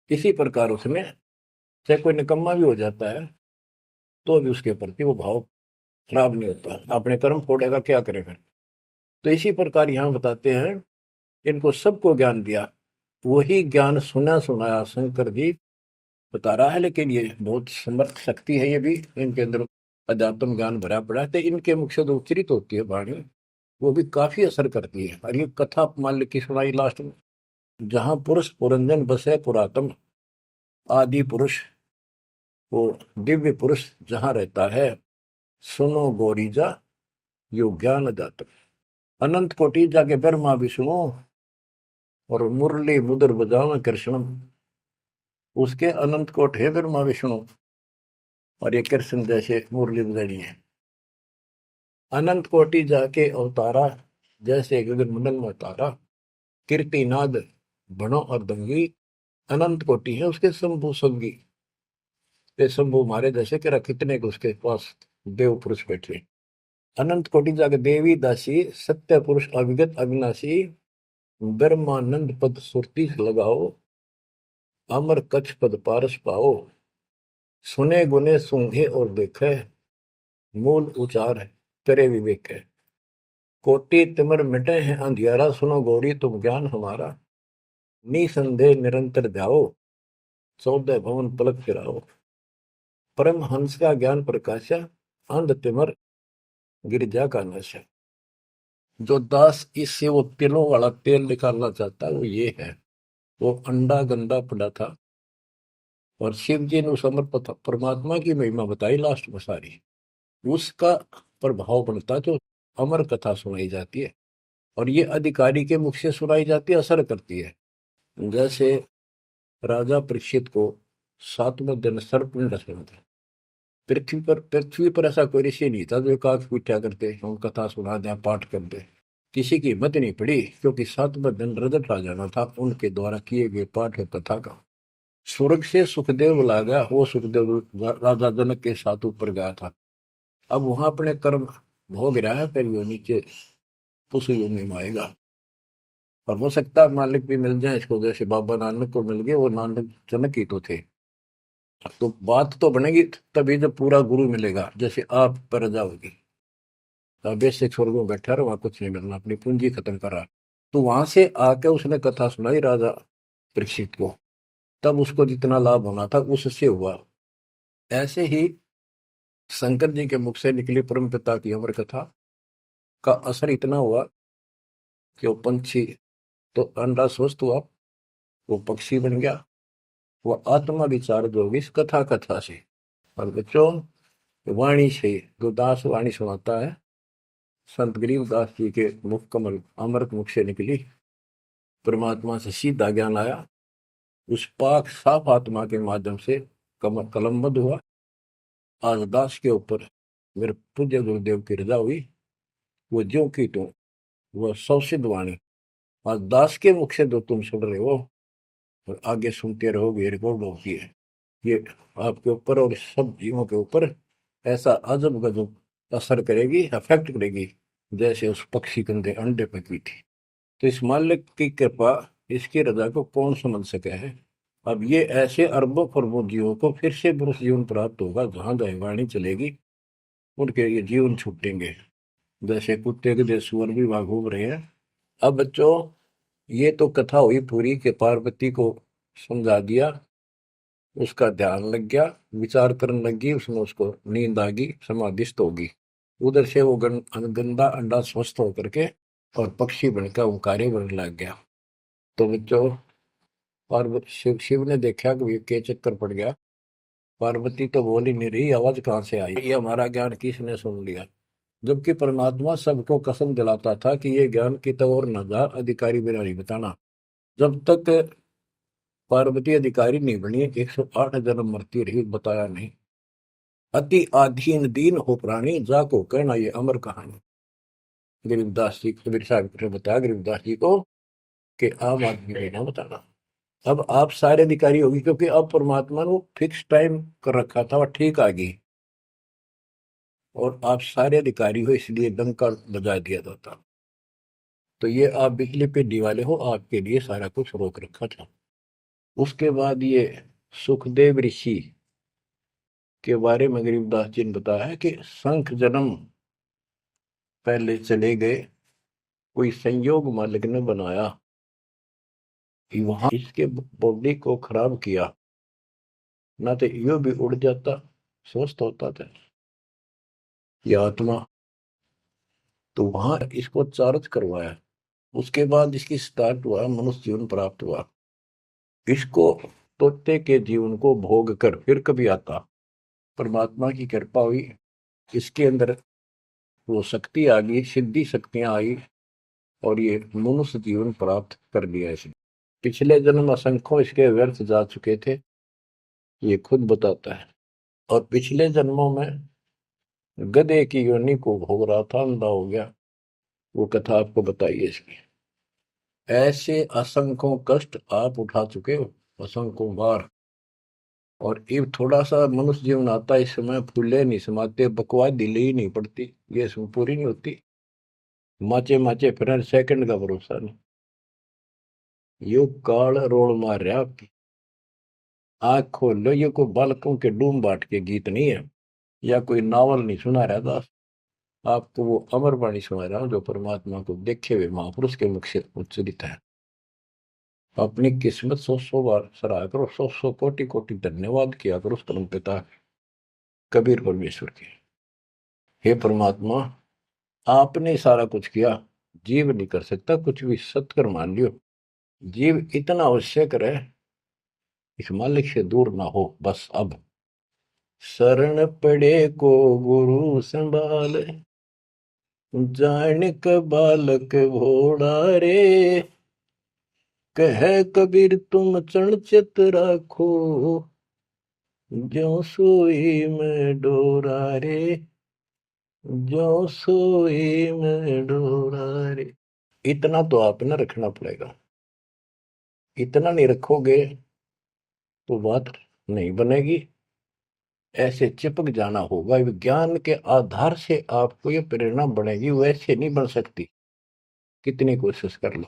इसी प्रकार उसमें चाहे कोई निकम्मा भी हो जाता है तो भी उसके प्रति वो भाव खराब नहीं होता अपने कर्म फोड़ेगा क्या करेगा। तो इसी प्रकार यहाँ बताते हैं इनको सबको ज्ञान दिया वही ज्ञान सुना सुनाया शंकर जी बता रहा है, लेकिन ये बहुत समर्थ शक्ति है, ये भी इनके अंदर अध्यात्म ज्ञान भरा पड़ा है, तो इनके मुख से जो उच्चरित होती है वाणी, वो भी काफी असर करती है। और ये कथा मान ली की सुनाई लास्ट में, जहां पुरुष पुरंजन बसे पुरातन, आदि पुरुष, वो दिव्य पुरुष जहां रहता है, सुनो गोरीजा यो ज्ञान दाता। अनंत कोटि जाके ब्रह्मा विष्णु और मुरली मुदर बजाओ कृष्ण, उसके अनंत कोट है ब्रह्मा विष्णु, और ये कृष्ण जैसे मुरली बजानी है। अनंत कोटि जाके अवतारा, जैसे गगन मंडल में तारा, कीर्तिनाद बनो और दंगी, अनंत कोटि है उसके शंभु संगी। ये शंभु मारे जैसे कि कितने को उसके पास देव पुरुष बैठे। अनंत कोटि जाके देवी दासी, सत्य पुरुष अविगत अविनाशी, ब्रह्मानंद पद सुरती लगाओ, अमर कच्छ पद पारस पाओ, सुने गुने सूंघे और देखे, मूल उचार है तेरे विवेक है। कोटि तिमर मिटे हैं अंधियारा, सुनो गौरी तुम ज्ञान हमारा, निसंदेह निरंतर ध्याओ, 14 भवन पलक फिराओ। परम हंस का ज्ञान प्रकाशा, अंध तिमर गिरजा का नशा। जो दास इससे वो तिलों वाला तेल निकालना चाहता है, वो ये है। वो अंडा गंदा पड़ा था, और शिव जी ने उस अमर परमात्मा की महिमा बताई लास्ट में सारी, उसका प्रभाव बनता जो अमर कथा सुनाई जाती है, और ये अधिकारी के मुख से सुनाई जाती है, असर करती है। जैसे राजा परीक्षित को 7वें दिन सर्प ने डसा था। पृथ्वी पर ऐसा कोई ऋषि नहीं था जो एकाक पूछा करते हम कथा सुना दें पाठ कर दे। किसी की हिम्मत नहीं पड़ी, क्योंकि 7वें दिन रजत आ जाना था उनके द्वारा किए गए पाठ और कथा का। स्वर्ग से सुखदेव बुला गया, वो सुखदेव राजा जनक के साथ ऊपर गया था। अब वहां अपने कर्म भोग रहा है, फिर वो नीचे उस योनि में आएगा। और हो सकता है मालिक भी मिल जाए इसको, जैसे बाबा नानक को मिल गए, वो नानक जनक ही तो थे। तो बात तो बनेगी तभी जब पूरा गुरु मिलेगा, जैसे आप पर जाओगी। बेसिक स्वर्ग में बैठा रहा, वहां कुछ नहीं मिलना, अपनी पूंजी खत्म करा। तो वहां से आके उसने कथा सुनाई राजा परीक्षित को, तब उसको जितना लाभ होना था उससे हुआ। ऐसे ही शंकर जी के मुख से निकली परम पिता की अमर कथा का असर इतना हुआ कि वो पंछी तो अंडा स्वस्थ हुआ, वो पक्षी बन गया, वो आत्मा विचार जो होगी इस कथा कथा से। और बच्चों, वाणी से जो दास वाणी सुनाता है, संत गरीबदास जी के मुख कमल अमृत मुख से निकली, परमात्मा से सीधा ज्ञान आया, उस पाक साफ आत्मा के माध्यम से कमल कलमबद्ध हुआ। आज दास के ऊपर मेरे पूज्य गुरुदेव की रजा हुई, वो ज्यों की त्यों, वह सौसिद्ध वाणी आज दास के मुख से जो तुम सुन रहे हो और आगे सुनते रहोगे, रिकॉर्ड होती है, ये आपके ऊपर और सब जीवों के ऊपर ऐसा अजब गजब असर करेगी, अफेक्ट करेगी, जैसे उस पक्षी कंधे अंडे पे की थी। तो इस मालिक की कृपा, इसकी रजा को कौन समझ सके है। अब ये ऐसे अरबों खरबों जीवों को फिर से पुरुष जीवन प्राप्त होगा, जहां दैवाणी चलेगी उनके ये जीवन छूटेंगे, जैसे कुत्ते के देश सुअर भी वहां घूम रहे हैं। अब बच्चों, ये तो कथा हुई पूरी के पार्वती को समझा दिया, उसका ध्यान लग गया, विचार करने लगी, उसमें उसको नींद आ गई, समाधिस्थ होगी। उधर से वो गंदा अंडा स्वस्थ होकर के और पक्षी बनकर ओंकारे बनने लग गया। तो बच्चों, पार्वती शिव ने देखा कि ये के चक्कर पड़ गया, पार्वती तो बोल ही नहीं रही, आवाज कहाँ से आई, ये हमारा ज्ञान किसने सुन लिया। जबकि परमात्मा सबको कसम दिलाता था कि ये ज्ञान की तो और न जा, अधिकारी बिना नहीं बताना। जब तक पार्वती अधिकारी नहीं बनी, 108 जन्म मरती रही, बताया नहीं। अति आधीन दीन हो प्राणी, जाको कहना ये अमर कहानी। गरीबदास जी कबीर साहब ने बताया गरीबदास जी को कि आम आदमी को ना बताना। अब आप सारे अधिकारी होगी, क्योंकि अब परमात्मा ने फिक्स टाइम कर रखा था और ठीक आ गई, और आप सारे अधिकारी हो, इसलिए डंका बजा दिया जाता। तो ये आप बिजली पे दिवाले हो, आपके लिए सारा कुछ रोक रखा था। उसके बाद ये सुखदेव ऋषि के बारे में गरीबदास जी ने बताया है कि शंख जन्म पहले चले गए, कोई संयोग मालिक ने बनाया कि वहां इसके बॉडी को खराब किया, ना तो यो भी उड़ जाता, स्वस्थ होता था ये आत्मा। तो वहां इसको चार्ज करवाया, उसके बाद इसकी स्टार्ट हुआ, मनुष्य जीवन प्राप्त हुआ। इसको तोते के जीवन को भोग कर फिर कभी आता, परमात्मा की कृपा हुई, इसके अंदर वो शक्ति आ गई, सिद्धि शक्तियां आई, और ये मनुष्य जीवन प्राप्त कर लिया इसने। पिछले जन्म असंख्यों इसके व्यर्थ जा चुके थे, ये खुद बताता है। और पिछले जन्मों में गधे की योनि को भोग रहा था, अंधा हो गया। वो कथा आपको बताइए इसकी। ऐसे असंख्यों कष्ट आप उठा चुके हो, असंख्यों बार। और ये थोड़ा सा मनुष्य जीवन आता है, इस समय फूले नहीं समाते, बकवास ढीली ही नहीं पड़ती, ये इसमें पूरी नहीं होती। माचे माचे फिर सेकंड का भरोसा नहीं। यो काल रोल मार रहा आपकी। आंख खोल लो, ये कोई बालकों के डूम बाट के गीत नहीं है, या कोई नावल नहीं सुना रहा था आपको, वो अमर वाणी सुना रहा हूं जो परमात्मा को देखे हुए महापुरुष के मुख से उच्चरित है। अपनी किस्मत सौ सौ बार सराहा करो, सौ सौ कोटि कोटि धन्यवाद किया करो उस परम पिता कबीर परमेश्वर के। हे परमात्मा, आपने सारा कुछ किया, जीव नहीं कर सकता कुछ भी, सत्कर मान लियो। जीव इतना अवश्य करे, इस मालिक से दूर ना हो बस। अब शरण पड़े को गुरु संभाल, जानिक बालक भोड़ा रे, कह कबीर तुम चरणचित राखो, ज्यों सोई में डोरा रे, ज्यों सोई में डोरा रे। इतना तो आपने रखना पड़ेगा, इतना नहीं रखोगे तो बात नहीं बनेगी। ऐसे चिपक जाना होगा, विज्ञान के आधार से आपको ये प्रेरणा बनेगी, वैसे नहीं बन सकती, कितनी कोशिश कर लो।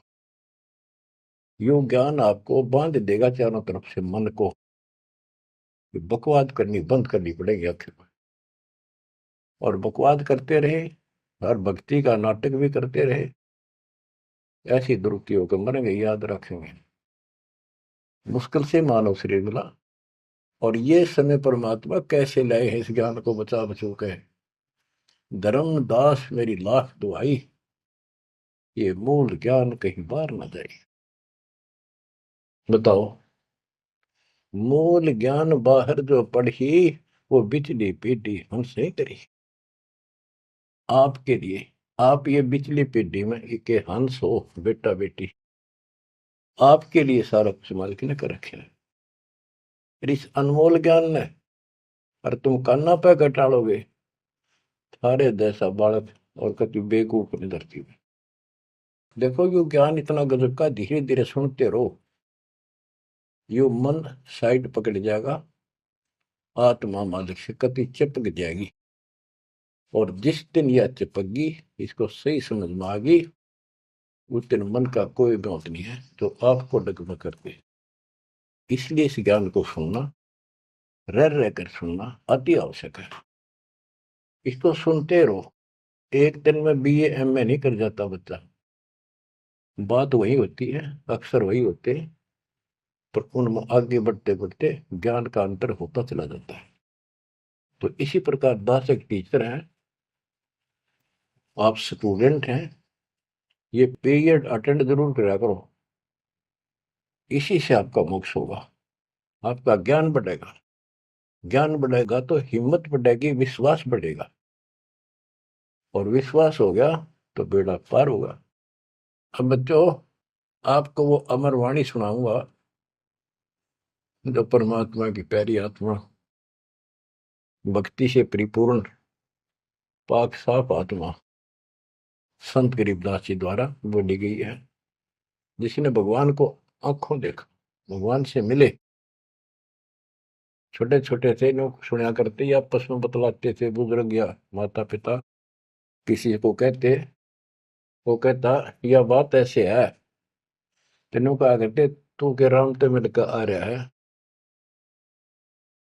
यो ज्ञान आपको बांध देगा चारों तरफ से मन को, बकवाद करनी बंद करनी पड़ेगी आखिर में। और बकवाद करते रहे और भक्ति का नाटक भी करते रहे, ऐसी दुरुक्ति होकर मरेंगे, याद रखेंगे। मुश्किल से मानव शरीर मिला, और ये समय परमात्मा कैसे लाए हैं इस ज्ञान को बचा बचो के। धर्मदास मेरी लाख दुआई, ये मूल ज्ञान कहीं बाहर न जाए। बताओ, मूल ज्ञान बाहर जो पढ़ी, वो बिचली पीढ़ी हमसे करी। आपके लिए, आप ये बिचली पीढ़ी में एक हंस हो, बेटा बेटी, आपके लिए सारा कुछ मालिक ने कर रखे है। इस अनमोल ज्ञान ने, और तुम कान्ना पे घटाड़ोगे सारे जैसा बालक और कति बेवकूफ अपनी धरती में। देखो यो ज्ञान इतना गजब का, धीरे धीरे सुनते रहो, यो मन साइड पकड़ जाएगा, आत्मा मालिक से कति चिपक जाएगी। और जिस दिन यह चिपकी, इसको सही समझ में आ गई, उस दिन मन का कोई बात नहीं है जो आपको डगमग करते। इसलिए इस ज्ञान को सुनना, रह रह कर सुनना अति आवश्यक है। इसको सुनते रहो, एक दिन में बीए एमए नहीं कर जाता बच्चा, बात वही होती है, अक्सर वही होते हैं, पर उनमें आगे बढ़ते बढ़ते ज्ञान का अंतर होता चला जाता है। तो इसी प्रकार दास एक टीचर है, आप स्टूडेंट हैं, ये पीरियड अटेंड जरूर करा करो, इसी से आपका मोक्ष होगा, आपका ज्ञान बढ़ेगा। ज्ञान बढ़ेगा तो हिम्मत बढ़ेगी, विश्वास बढ़ेगा, और विश्वास हो गया तो बेड़ा पार होगा। अब बच्चों, आपको वो अमर वाणी सुनाऊंगा जो परमात्मा की प्यारी आत्मा, भक्ति से परिपूर्ण पाक साफ आत्मा संत गरीबदास जी द्वारा बोली गई है, जिसने भगवान को आंखों देखा, भगवान से मिले। छोटे छोटे थे लोग, सुना करते या आपस में बतलाते थे, बुजुर्ग या माता पिता किसी को कहते, वो कहता यह बात ऐसे है, तेनों कहा करते तू के राम तो मिलकर आ रहा है,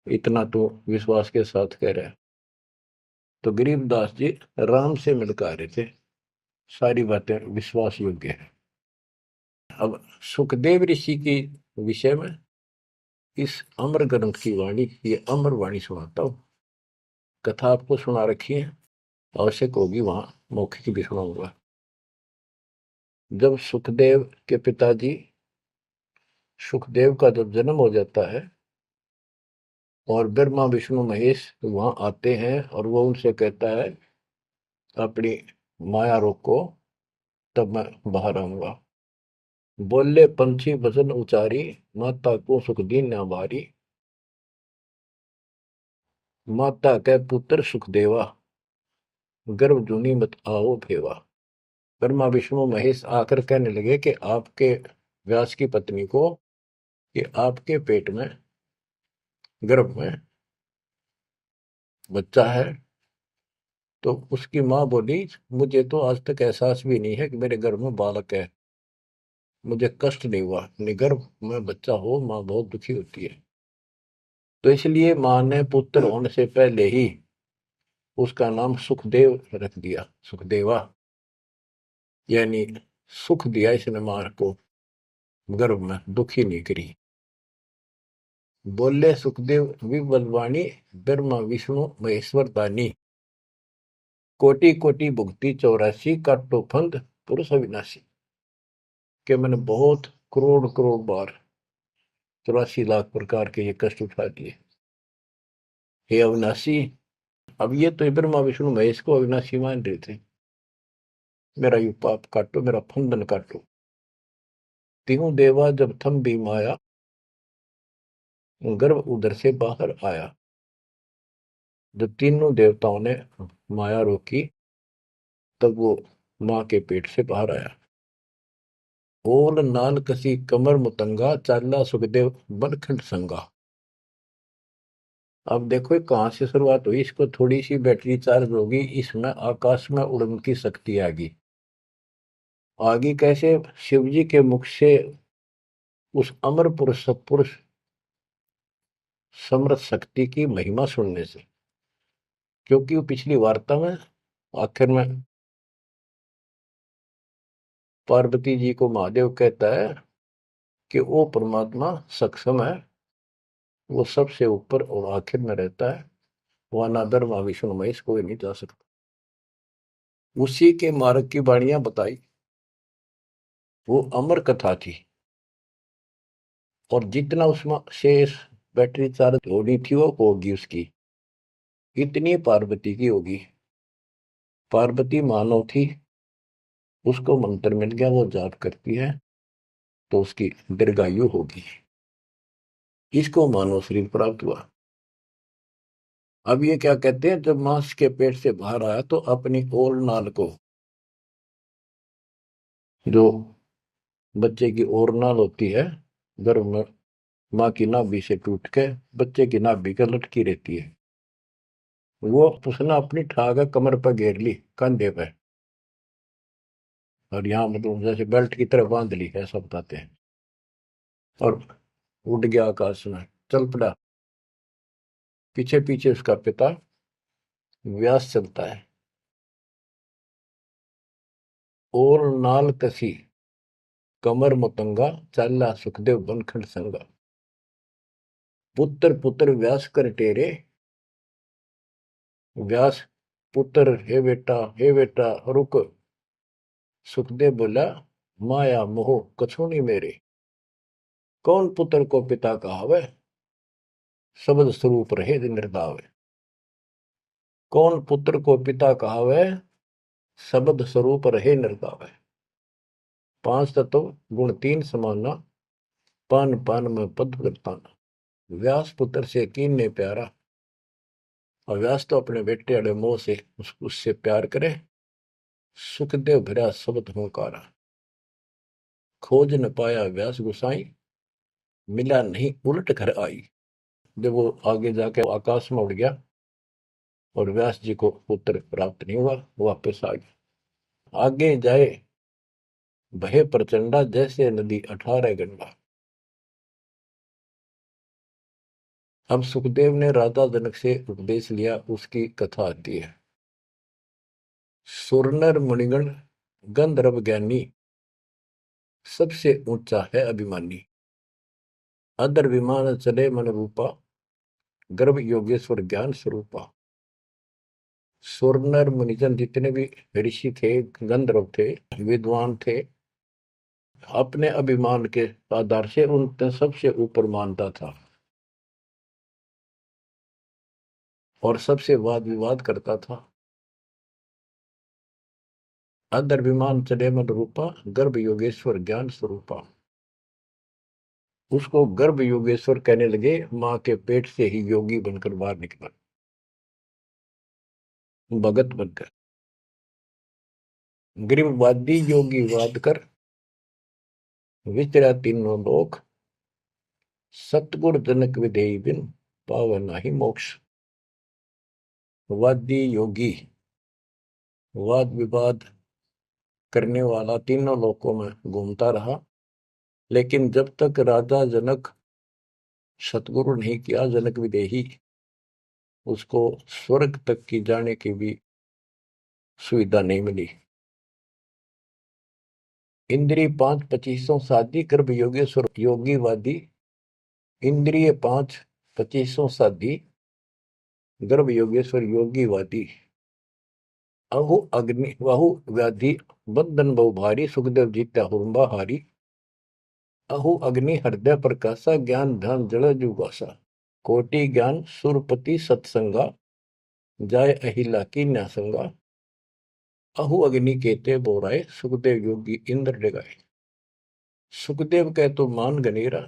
इतना तो विश्वास के साथ कह रहा है। तो गरीबदास जी राम से मिलकर आ रहे थे, सारी बातें विश्वास योग्य है। अब सुखदेव ऋषि के विषय में इस अमर ग्रंथ की वाणी, ये अमर वाणी सुनाता हूँ। कथा आपको सुना रखी है, आवश्यक होगी वहां मौखिक भी सुनाऊंगा। जब सुखदेव के पिताजी सुखदेव का जब जन्म हो जाता है और ब्रह्मा विष्णु महेश वहां आते हैं और वो उनसे कहता है अपनी माया रोको, तब मैं बाहर आऊंगा। बोले पंछी भजन उचारी, माता को सुख दीन न भारी। माता के पुत्र सुखदेवा, गर्भ जूनी मत आओ भेवा। ब्रह्मा विष्णु महेश आकर कहने लगे कि आपके व्यास की पत्नी को, कि आपके पेट में, गर्भ में बच्चा है। तो उसकी माँ बोली, मुझे तो आज तक एहसास भी नहीं है कि मेरे गर्भ में बालक है, मुझे कष्ट नहीं हुआ। गर्भ में बच्चा हो माँ बहुत दुखी होती है। तो इसलिए माँ ने पुत्र होने से पहले ही उसका नाम सुखदेव रख दिया, सुखदेवा, यानी सुख दिया इसने माँ को, गर्भ में दुखी नहीं करी। बोले सुखदेव विबलवाणी, ब्रह्मा विष्णु महेश्वर दानी। कोटि कोटि भुक्ति 84, काटो फंद पुरुष अविनाशी। कि मैंने बहुत करोड़ करोड़ बार 84 लाख प्रकार के ये कष्ट उठा दिए, हे अविनाशी। अब ये तो ब्रह्मा विष्णु महेश को अविनाशी मान रहे थे। मेरा यू पाप काटो, मेरा फंदन काटो। तीनों देवा जब थम भी माया, गर्भ उधर से बाहर आया। जब तीनों देवताओं ने माया रोकी, तब वो माँ के पेट से बाहर आया। ओल नाल कसी कमर मुतंगा, चाला सुखदेव बनखंड संगा। अब देखो कहां से शुरुआत हुई, इसको थोड़ी सी बैटरी चार्ज होगी, इसमें आकाश में उड़ने की शक्ति आगी। आगे कैसे? शिव जी के मुख से उस अमर पुरुष सत्पुरुष समर्थ शक्ति की महिमा सुनने से। क्योंकि वो पिछली वार्ता में आखिर में पार्वती जी को महादेव कहता है कि वो परमात्मा सक्षम है, वो सबसे ऊपर और आखिर में रहता है, वह ना ब्रह्मा विष्णु महेश कोई नहीं जा सकता। उसी के मार्ग की वाणियां बताई, वो अमर कथा थी। और जितना उसमें शेष बैटरी चार्ज होनी थी वो होगी उसकी, इतनी पार्वती की होगी। पार्वती मानव थी, उसको मंत्र मिल गया, वो जाप करती है तो उसकी दीर्घायु होगी। इसको मानव शरीर प्राप्त हुआ। अब ये क्या कहते हैं, जब मांस के पेट से बाहर आया तो अपनी ओर नाल को, जो बच्चे की ओर नाल होती है गर्भ में, माँ की नाभि से टूट के बच्चे की नाभि के लटकी रहती है, वो उसने अपनी ठाक कमर पर घेर ली, कंधे पे, और यहाँ मतलब जैसे बेल्ट की तरह बांध ली, ऐसा बताते हैं। और उड़ गया आकाश में, चल पड़ा। पीछे पीछे उसका पिता व्यास चलता है। और नाल कसी कमर मुतंगा, चाला सुखदेव बनखंड संगा। पुत्र पुत्र व्यास कर टेरे, व्यास पुत्र, हे बेटा रुक। सुखदेव बोला, माया मोह कछु नहीं मेरे। कौन पुत्र को पिता कहावे, शब्द स्वरूप रहे निर्दावे। कौन पुत्र को पिता कहावे, शब्द स्वरूप रहे निर्दावे। पांच तत्व गुण तीन समाना, पान पान में पद वर्ताना। व्यास पुत्र से कीन्ने प्यारा, और व्यास तो अपने बेटे अड़े मोह से उससे प्यार करे। सुखदेव भरा शब्द होकारा, खोज न पाया व्यास गुसाई, मिला नहीं उलट घर आई। जब वो आगे जाके आकाश में उड़ गया और व्यास जी को पुत्र प्राप्त नहीं हुआ, वापस आ गया। आगे जाए भय प्रचंडा, जैसे नदी 18 गंडा। अब सुखदेव ने राजा जनक से उपदेश लिया, उसकी कथा आती है। सुरनर मुनिगण गंधर्व ज्ञानी, सबसे ऊंचा है अभिमानी। अदर विमान चले मन रूपा, गर्भ योगेश्वर ज्ञान स्वरूपा। सुर नर मुनिजन जितने भी ऋषि थे, गंधर्व थे, विद्वान थे, अपने अभिमान के आधार से उन सबसे ऊपर मानता था और सबसे वाद विवाद करता था। अदर विमान चले मन रूपा, गर्भ योगेश्वर ज्ञान स्वरूपा। उसको गर्भ योगेश्वर कहने लगे, मां के पेट से ही योगी बनकर बाहर निकला, भगत बनकर। ग्रीववादी योगी वाद कर, विचरा तीनों लोक, सतगुर जनक विधेयी बिन, पावे नाही मोक्ष। वादी योगी वाद विवाद करने वाला तीनों लोकों में घूमता रहा, लेकिन जब तक राजा जनक सतगुरु नहीं किया जनक विदेही, उसको स्वर्ग तक की जाने की भी सुविधा नहीं मिली। इंद्रिय 5 25 साधी, गर्भ योगेश्वर योगीवादी। इंद्रिय 5 25 साधी, गर्भ योगेश्वर योगीवादी। अहु अग्नि वहु व्याधि, बंधन बहु भारी, सुखदेव जीत्या हुरंबा हारी। अहु अग्नि हृदय प्रकाशा, ज्ञान ध्यान जड़ जुगासा। कोटि ज्ञान सुरपति सत्संगा, जाय अहिला की न्यासंगा। अहु अग्नि केते बोराए, सुखदेव योगी इंद्र डगाए। सुखदेव कह तो मान गनेरा,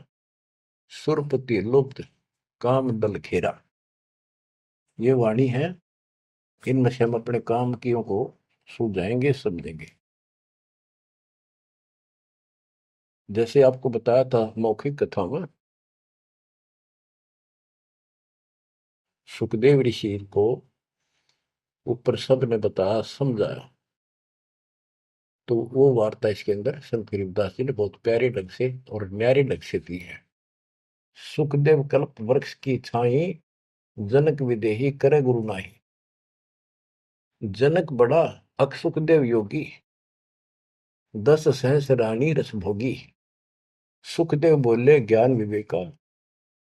सुरपति लुप्त काम दल घेरा। ये वाणी है, इनमें से हम अपने काम कियों को सुलझाएंगे, समझेंगे। जैसे आपको बताया था मौखिक कथा में, सुखदेव ऋषि को ऊपर सब ने बताया, समझाया, तो वो वार्ता इसके अंदर संत गरीबदास जी ने बहुत प्यारे ढंग से और न्यारे ढंग से दी है। सुखदेव कल्प वृक्ष की छाई, जनक विदेही करे गुरु नाही। जनक बड़ा अक सुखदेव योगी, 10 सहस रानी रस भोगी। सुखदेव बोले ज्ञान विवेका,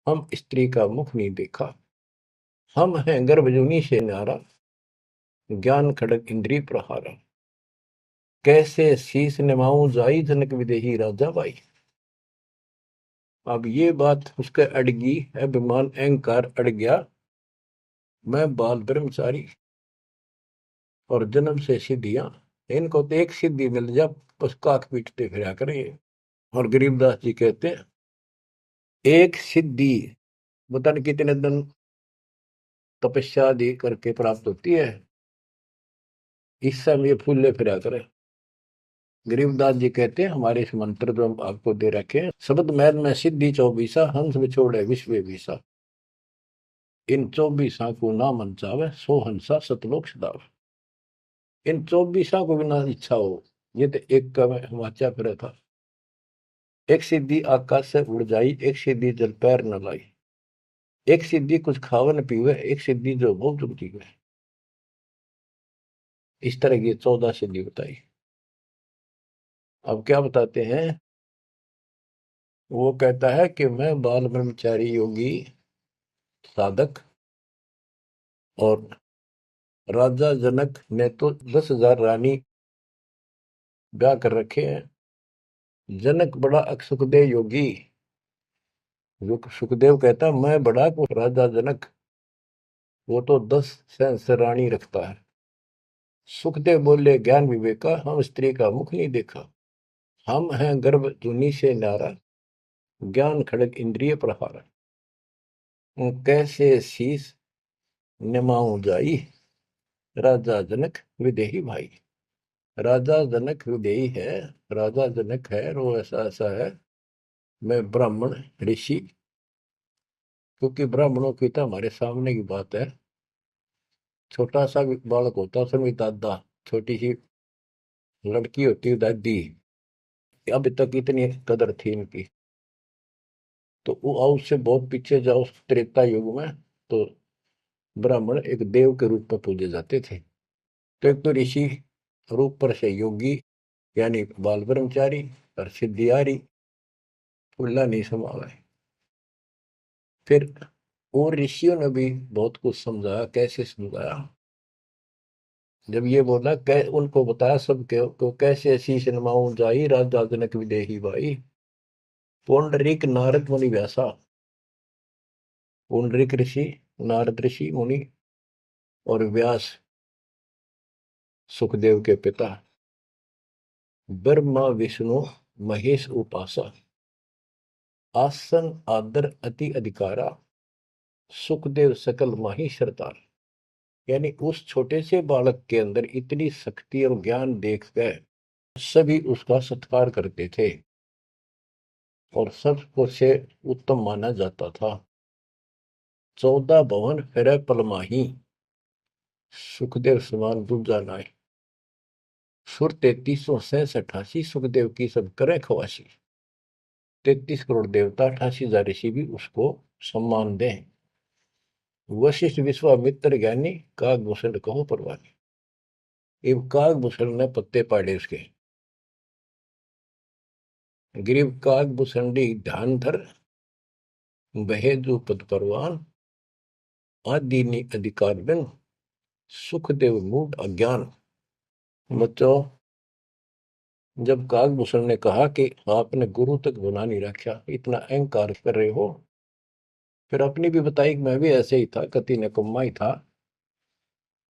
हम स्त्री का मुख नहीं देखा। हम हैं गर्भजूनी से न्यारा, ज्ञान खड़ग इंद्रिय प्रहारा। कैसे शीस निमाऊं जाई, जनक विदेही राजा बाई। अब ये बात उसके अड़गी, अभिमान अहंकार अड़ गया। मैं बाल ब्रह्मचारी और जन्म से सिद्धियां, इनको तो एक सिद्धि मिल जा बस काक पीटते फिरा करें। और गरीबदास जी कहते हैं, एक सिद्धि बता नहीं कितने दिन तपस्या आदि करके प्राप्त होती है, इस समय फूले फिरा करे। गरीबदास जी कहते हैं, हमारे इस मंत्र जो हम आपको दे रखे हैं, शब्द मैल में सिद्धि 24, हंस बिछोड़े विश्व विसा। इन 24 को ना मन चावे, सो हंसा सतलोक सदाव। इन 24 को बिना इच्छा हो, ये तो एक का मैं वाचा फिर था। एक सिद्धि आकाश से उड़ जाई, एक सिद्धि जल पैर न लाई। एक सिद्धि कुछ खावन पीवे, एक सिद्धि जो बहुत जुगती है। इस तरह की 14 सिद्धि बताई। अब क्या बताते हैं, वो कहता है कि मैं बाल ब्रह्मचारी योगी साधक, और राजा जनक ने तो 10,000 रानी ब्याह कर रखे हैं। जनक बड़ा सुखदेव योगी। सुखदेव कहता मैं बड़ा को राजा जनक, वो तो 10 सहस्र रानी रखता है। सुखदेव बोले ज्ञान विवेका, हम स्त्री का मुख नहीं देखा। हम हैं गर्भ जूनी से नारा, ज्ञान खड़ग इंद्रिय प्रहारा। कैसे शीस निमाऊं जाई, राजा जनक विदेही भाई। राजा जनक विदेही है, राजा जनक है, और वो ऐसा ऐसा है। मैं ब्राह्मण ऋषि, क्योंकि ब्राह्मणों की तो हमारे सामने की बात है। छोटा सा बालक होता, उसमें भी दादा, छोटी सी लड़की होती है दादी। अब तक इतनी कदर थी इनकी। तो वो उससे बहुत पीछे जाओ, त्रेता युग में तो ब्राह्मण एक देव के रूप में पूजे जाते थे। तो एक तो ऋषि रूप पर से योगी, यानी बाल ब्रह्मचारी, और सिद्धियारी फुल्ला नहीं समावे। फिर और ऋषियों ने भी बहुत कुछ समझाया। कैसे समझाया? जब ये बोला उनको बताया सब को कैसे शीश नमाऊं जाई राजा जनक विदेही भाई। पुंडरीक नारद मुनि व्यासा। पुंडरीक ऋषि, नारद ऋषि मुनि और व्यास सुखदेव के पिता। ब्रह्मा विष्णु महेश उपासा। आसन आदर अति अधिकारा। सुखदेव सकल माही सरदार। यानी उस छोटे से बालक के अंदर इतनी शक्ति और ज्ञान देखकर सभी उसका सत्कार करते थे और सबको से उत्तम माना जाता था। 14 भवन फिर पलमाही। सुखदेव समान दूजा नाय। सुर 3368 सुखदेव की सब करे खवासी। 33 करोड़ देवता 88,000 ऋषि भी उसको सम्मान दें। वशिष्ठ विश्वामित्र ज्ञानी कागभूषण कहो परवानी। इब कागभूषण ने पत्ते पाड़े उसके। ग्रीव कागभूषणी ध्यान धर। बहेजु पद परवान। आदि अधिकार बिन। सुखदेव मूड अज्ञान। बच्चों, जब कागभूषण ने कहा कि आपने गुरु तक बना नहीं रखा, इतना अहंकार कर रहे हो, फिर अपनी भी बताई कि मैं भी ऐसे ही था, कति निकम्मा ही था,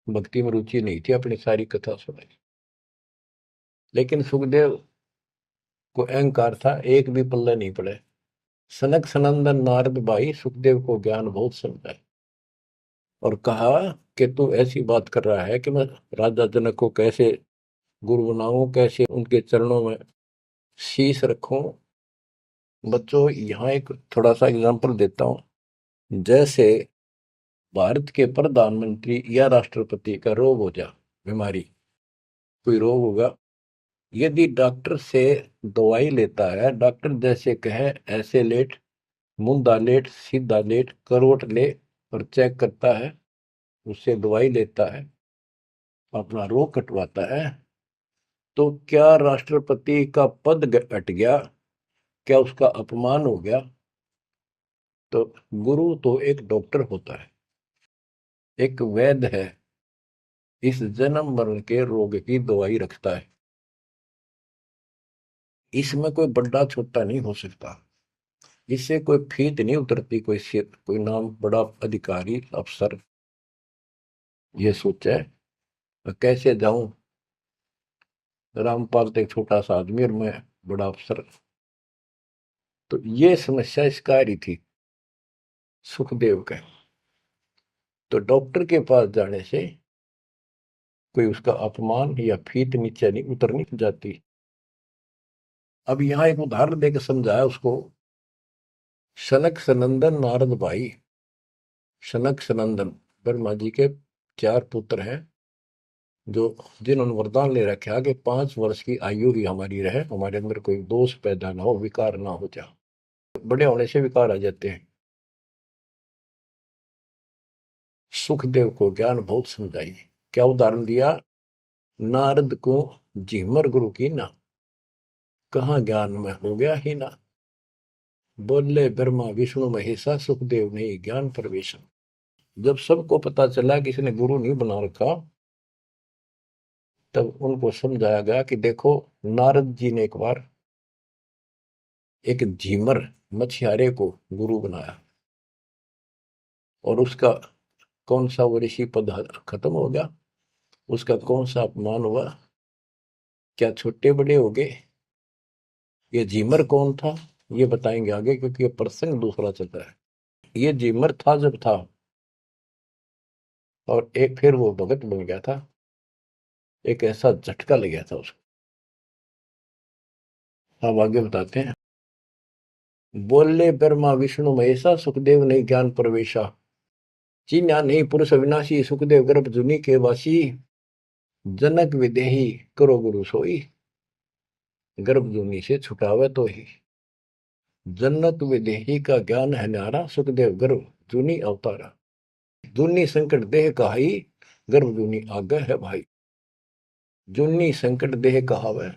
भक्ति में रुचि नहीं थी, अपनी सारी कथा सुनाई। लेकिन सुखदेव को अहंकार था, एक भी पल्ले नहीं पड़े। सनक सनंदन नारद भाई सुखदेव को ज्ञान बहुत समझाए और कहा कि तू ऐसी बात कर रहा है कि मैं राजा जनक को कैसे गुरु बनाऊं, कैसे उनके चरणों में शीश रखूं। बच्चों, यहाँ एक थोड़ा सा एग्जांपल देता हूं। जैसे भारत के प्रधानमंत्री या राष्ट्रपति का रोग हो जा, बीमारी, कोई रोग होगा, यदि डॉक्टर से दवाई लेता है, डॉक्टर जैसे कहे ऐसे लेट, मुंदा लेट, सीधा लेट, करवट ले, और चेक करता है, उससे दवाई लेता है, अपना रोग कटवाता है, तो क्या राष्ट्रपति का पद हट गया? क्या उसका अपमान हो गया? तो गुरु तो एक डॉक्टर होता है, एक वैद्य है, इस जन्म मरण के रोग की दवाई रखता है। इसमें कोई बड़ा छोटा नहीं हो सकता, इससे कोई फीत नहीं उतरती। कोई नाम बड़ा अधिकारी अफसर ये सोचे कैसे जाऊं, रामपाल तो एक छोटा सा आदमी और मैं बड़ा अफसर। तो ये समस्या इसका आ रही थी सुखदेव के। तो डॉक्टर के पास जाने से कोई उसका अपमान या फीत नीचे नहीं उतरनी जाती। अब यहां एक उदाहरण देकर समझाया उसको। सनक सनंदन नारद भाई। सनक सनंदन ब्रह्मा जी के 4 पुत्र हैं, जो जिन्होंने वरदान ले रखा कि 5 वर्ष की आयु ही हमारी रहे, हमारे अंदर कोई दोष पैदा ना हो, विकार ना हो जाए। बड़े होने से विकार आ जाते हैं। सुखदेव को ज्ञान बहुत समझाई। क्या उदाहरण दिया? नारद को झिमर गुरु की ना, कहाँ ज्ञान में हो गया ही ना। बोले ब्रह्मा विष्णु महेशा सुखदेव ने ज्ञान प्रवेश। जब सबको पता चला कि इसने गुरु नहीं बना रखा, तब उनको समझाया गया कि देखो, नारद जी ने एक बार एक झीमर मछियारे को गुरु बनाया और उसका कौन सा वो ऋषि पद खत्म हो गया, उसका कौन सा अपमान हुआ, क्या छोटे बड़े हो गए। ये झीमर कौन था ये बताएंगे आगे, क्योंकि ये प्रसंग दूसरा चल रहा है। ये झीमर था जब था, और एक फिर वो भगत बन गया था, एक ऐसा झटका लग गया था उसको। अब आगे बताते हैं। बोले ब्रह्मा विष्णु महेशा सुखदेव ने ज्ञान प्रवेशा। चीन्या नहीं पुरुष अविनाशी सुखदेव गर्भ जुनी के वासी। जनक विदेही करो गुरु सोई। गर्भ जूनी से छुटावे तो ही। जनक विदेही का ज्ञान है न्यारा, सुखदेव गर्भ जूनी अवतारा। जूनी संकट देह कहाई, गर्भ जूनी आगे है भाई। जूनी संकट देह कहावे,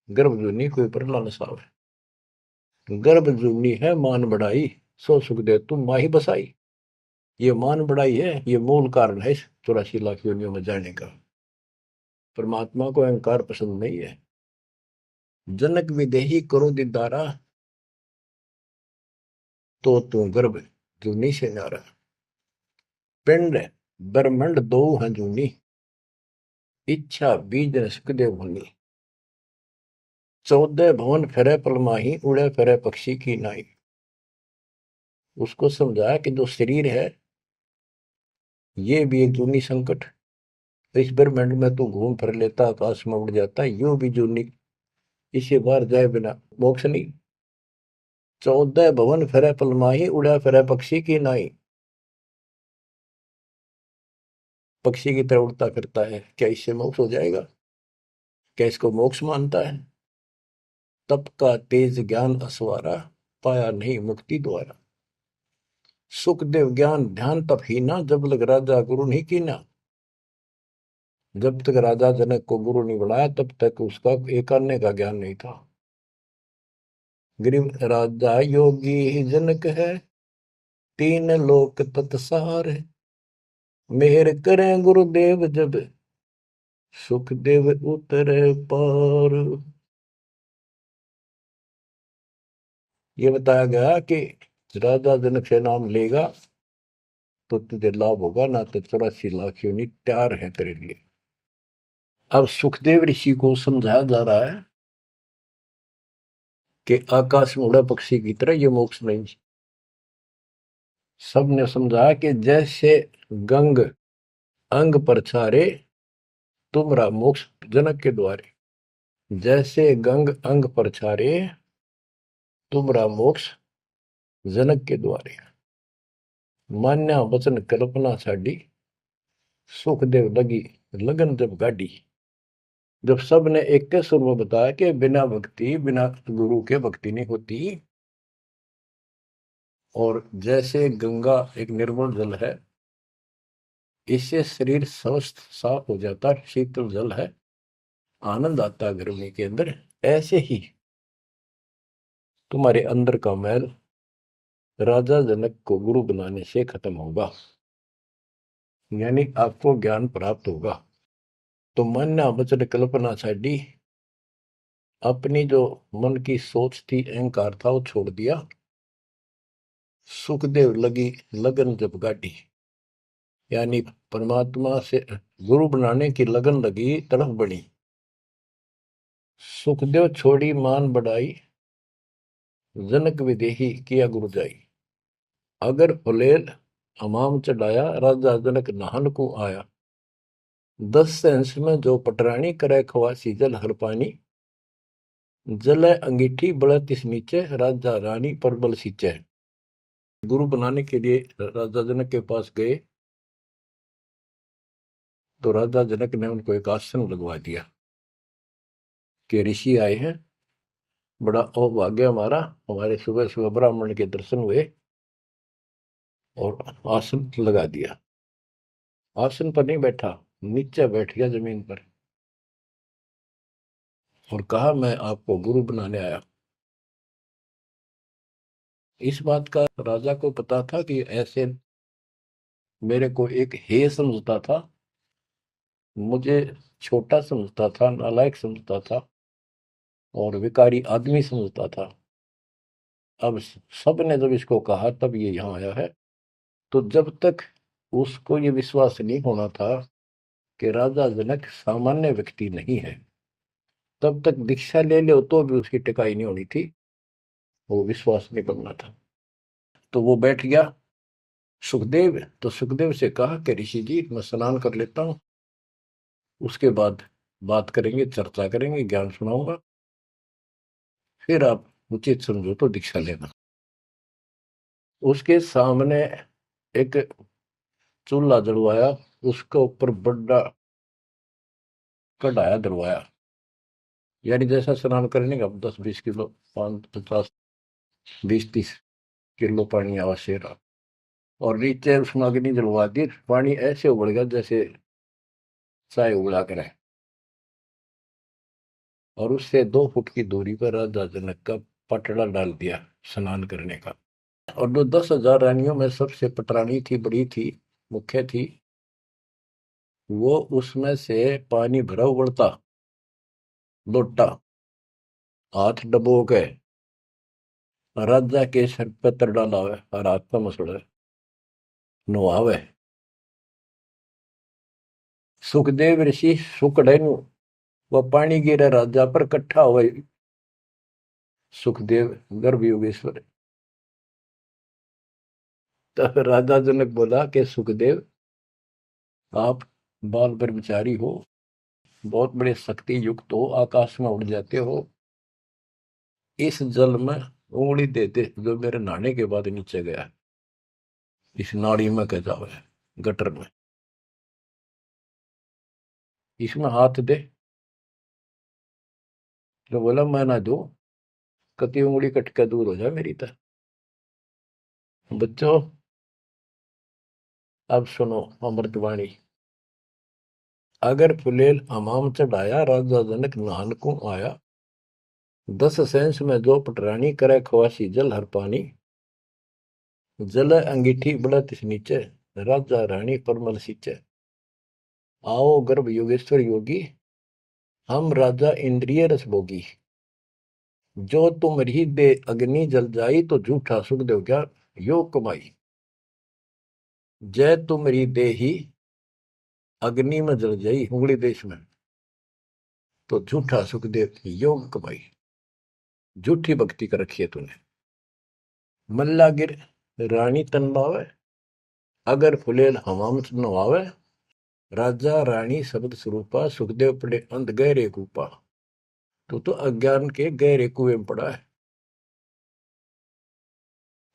गर्भ जूनी कोई परला न सावे। गर्भ जूनी है मान बढ़ाई, सो सुखदेव तुम माही बसाई। ये मान बढ़ाई है, ये मूल कारण है इस 84 लाख योनियों में जाने का। परमात्मा को अहंकार पसंद नहीं है। जनक विदेही करो दीदारा, तो तू गर्भ जूनी से नारा। पिंड ब्रह्मंड दो हैं जूनी, इच्छा बीज न सुखदेव भूनी। 14 भवन फिरे पलमाही, उड़े फिरे पक्षी की नाई। उसको समझाया कि जो शरीर है ये भी एक जूनी संकट। इस ब्रह्मांड में तो घूम फिर लेता, आकाश में उड़ जाता, यो भी जूनी, इसे बाहर जाए बिना मोक्ष नहीं। 14 भवन फिरे पलमाही, उड़ा फिरे पक्षी की नाई। पक्षी की तरह उड़ता फिरता है, क्या इससे मोक्ष हो जाएगा? क्या इसको मोक्ष मानता है? तप का तेज ज्ञान असवारा, पाया नहीं मुक्ति द्वारा। सुखदेव ज्ञान ध्यान तप ही ना, जब लग राजा गुरु नहीं कीना। जब तक राजा जनक को गुरु नहीं बनाया तब तक उसका एक अन्य का ज्ञान नहीं था। गरीब राजा योगी ही जनक है, तीन लोक तत्सार है। मेहर करें गुरुदेव जब, सुखदेव उतरे पार। ये बताया गया कि राजा जनक से नाम लेगा तो तुझे लाभ होगा, ना तो 84 लाख योनि तैयार है तेरे लिए। अब सुखदेव ऋषि को समझाया जा रहा है कि आकाश में उड़ा पक्षी की तरह ये मोक्ष नहीं। सबने समझाया कि जैसे गंग अंग पर छारे, तुमरा मोक्ष जनक के द्वारे। जैसे गंग अंग पर छारे, तुमरा मोक्ष जनक के द्वारे। मान्या वचन कल्पना छाड़ी, सुखदेव लगी लगन जब गाड़ी। जब सब ने एक के सुर में बताया कि बिना भक्ति, बिना गुरु के भक्ति नहीं होती। और जैसे गंगा एक निर्मल जल है, इससे शरीर स्वस्थ साफ हो जाता, शीतल जल है, आनंद आता है गर्मी के अंदर। ऐसे ही तुम्हारे अंदर का मैल राजा जनक को गुरु बनाने से खत्म होगा, यानी आपको ज्ञान प्राप्त होगा। तो मान्या वचन कल्पना छाड़ी, अपनी जो मन की सोच थी, अहंकार था, वो छोड़ दिया। सुखदेव लगी लगन जब गाड़ी, यानी परमात्मा से गुरु बनाने की लगन लगी, तड़फ बढ़ी। सुखदेव छोड़ी मान बढ़ाई, जनक विदेही किया गुरु जाई। अगर फुलेल हमाम चढ़ाया, राजा जनक नहान को आया। 10 सेंस में जो पटरानी करे खवासी जल हर पानी। जल अंगीठी बड़ा तिस नीचे, राजा रानी पर बल सींचे। गुरु बनाने के लिए राजा जनक के पास गए तो राजा जनक ने उनको एक आसन लगवा दिया कि ऋषि आए हैं, बड़ा अभाग्य हमारा, हमारे सुबह सुबह ब्राह्मण के दर्शन हुए और आसन लगा दिया। आसन पर नहीं बैठा, नीचे बैठ गया जमीन पर और कहा मैं आपको गुरु बनाने आया। इस बात का राजा को पता था कि ऐसे मेरे को एक हे समझता था, मुझे छोटा समझता था, नालायक समझता था और विकारी आदमी समझता था। अब सब ने जब इसको कहा तब ये यहाँ आया है। तो जब तक उसको ये विश्वास नहीं होना था कि राजा जनक सामान्य व्यक्ति नहीं है, तब तक दीक्षा ले लो तो भी उसकी टिकाई नहीं होनी थी, वो विश्वास नहीं करना था। तो वो बैठ गया सुखदेव। तो सुखदेव से कहा कि ऋषि जी मैं स्नान कर लेता हूँ, उसके बाद बात करेंगे, चर्चा करेंगे, ज्ञान सुनाऊंगा, फिर आप उचित समझो तो दीक्षा लेना। उसके सामने एक चूल्हा जलवाया, उसके ऊपर बड़ा कढ़ाया दलवाया, यानी जैसा स्नान करने का 10-20 किलो, 5-50, 20-30 किलो पानी आवश्यक रहा। और नीचे उसमें अग्नि जलवा दी, पानी ऐसे उबल गया जैसे चाय उबला करे। और उससे 2 फुट की दूरी पर राजा जनक का पटड़ा डाल दिया स्नान करने का। और जो 10,000 रानियों में सबसे पटरानी थी, बड़ी थी, मुख्य थी, वो उसमें से पानी भरा उबलता लोटा हाथ डबो के राजा के सर पे तर डालावे और हाथ पे मसड़े नुआवे। सुखदेव ऋषि सुकड़े नु वह पानी गिरे राजा पर कट्ठा हुए। सुखदेव गर्भ योगेश्वर। तो राजा जनक बोला कि सुखदेव, आप बाल ब्रह्मचारी हो, बहुत बड़े शक्ति युक्त हो, आकाश में उड़ जाते हो, इस जल में उंगली दे दे जो मेरे नहाने के बाद नीचे गया, इस नाड़ी में कह जाओ, गटर में, इसमें हाथ दे। तो बोला मैं ना दू, कति उंगली कट के दूर हो जाए मेरी तरह। बच्चों अब सुनो अमृतवाणी। अगर फुलेल हमाम चढ़ाया, राजा जनक नहान को आया, 10 सेंस में जो पटरानी करे खवासी जल हर पानी, जल अंगीठी बढ़त नीचे, राजा रानी परमल सींचे। आओ गर्भ योगेश्वर योगी, हम राजा इंद्रिय रस भोगी, जो तुम रही दे अग्नि जल जाई, तो झूठा सुख देव क्या योग कमाई। जय तुम री दे ही अग्नि में जल जाई, उंगली देश में, तो झूठा सुख देव योग कमाई। झूठी भक्ति कर रखी है तूने। मल्ला गिर रानी तन बावे, अगर फुलेल हमाम नवावे, राजा रानी शब्द स्वरूपा, सुखदेव पड़े अंध गहरे कूपा। तो अज्ञान के गहरे कुएं में पड़ा है।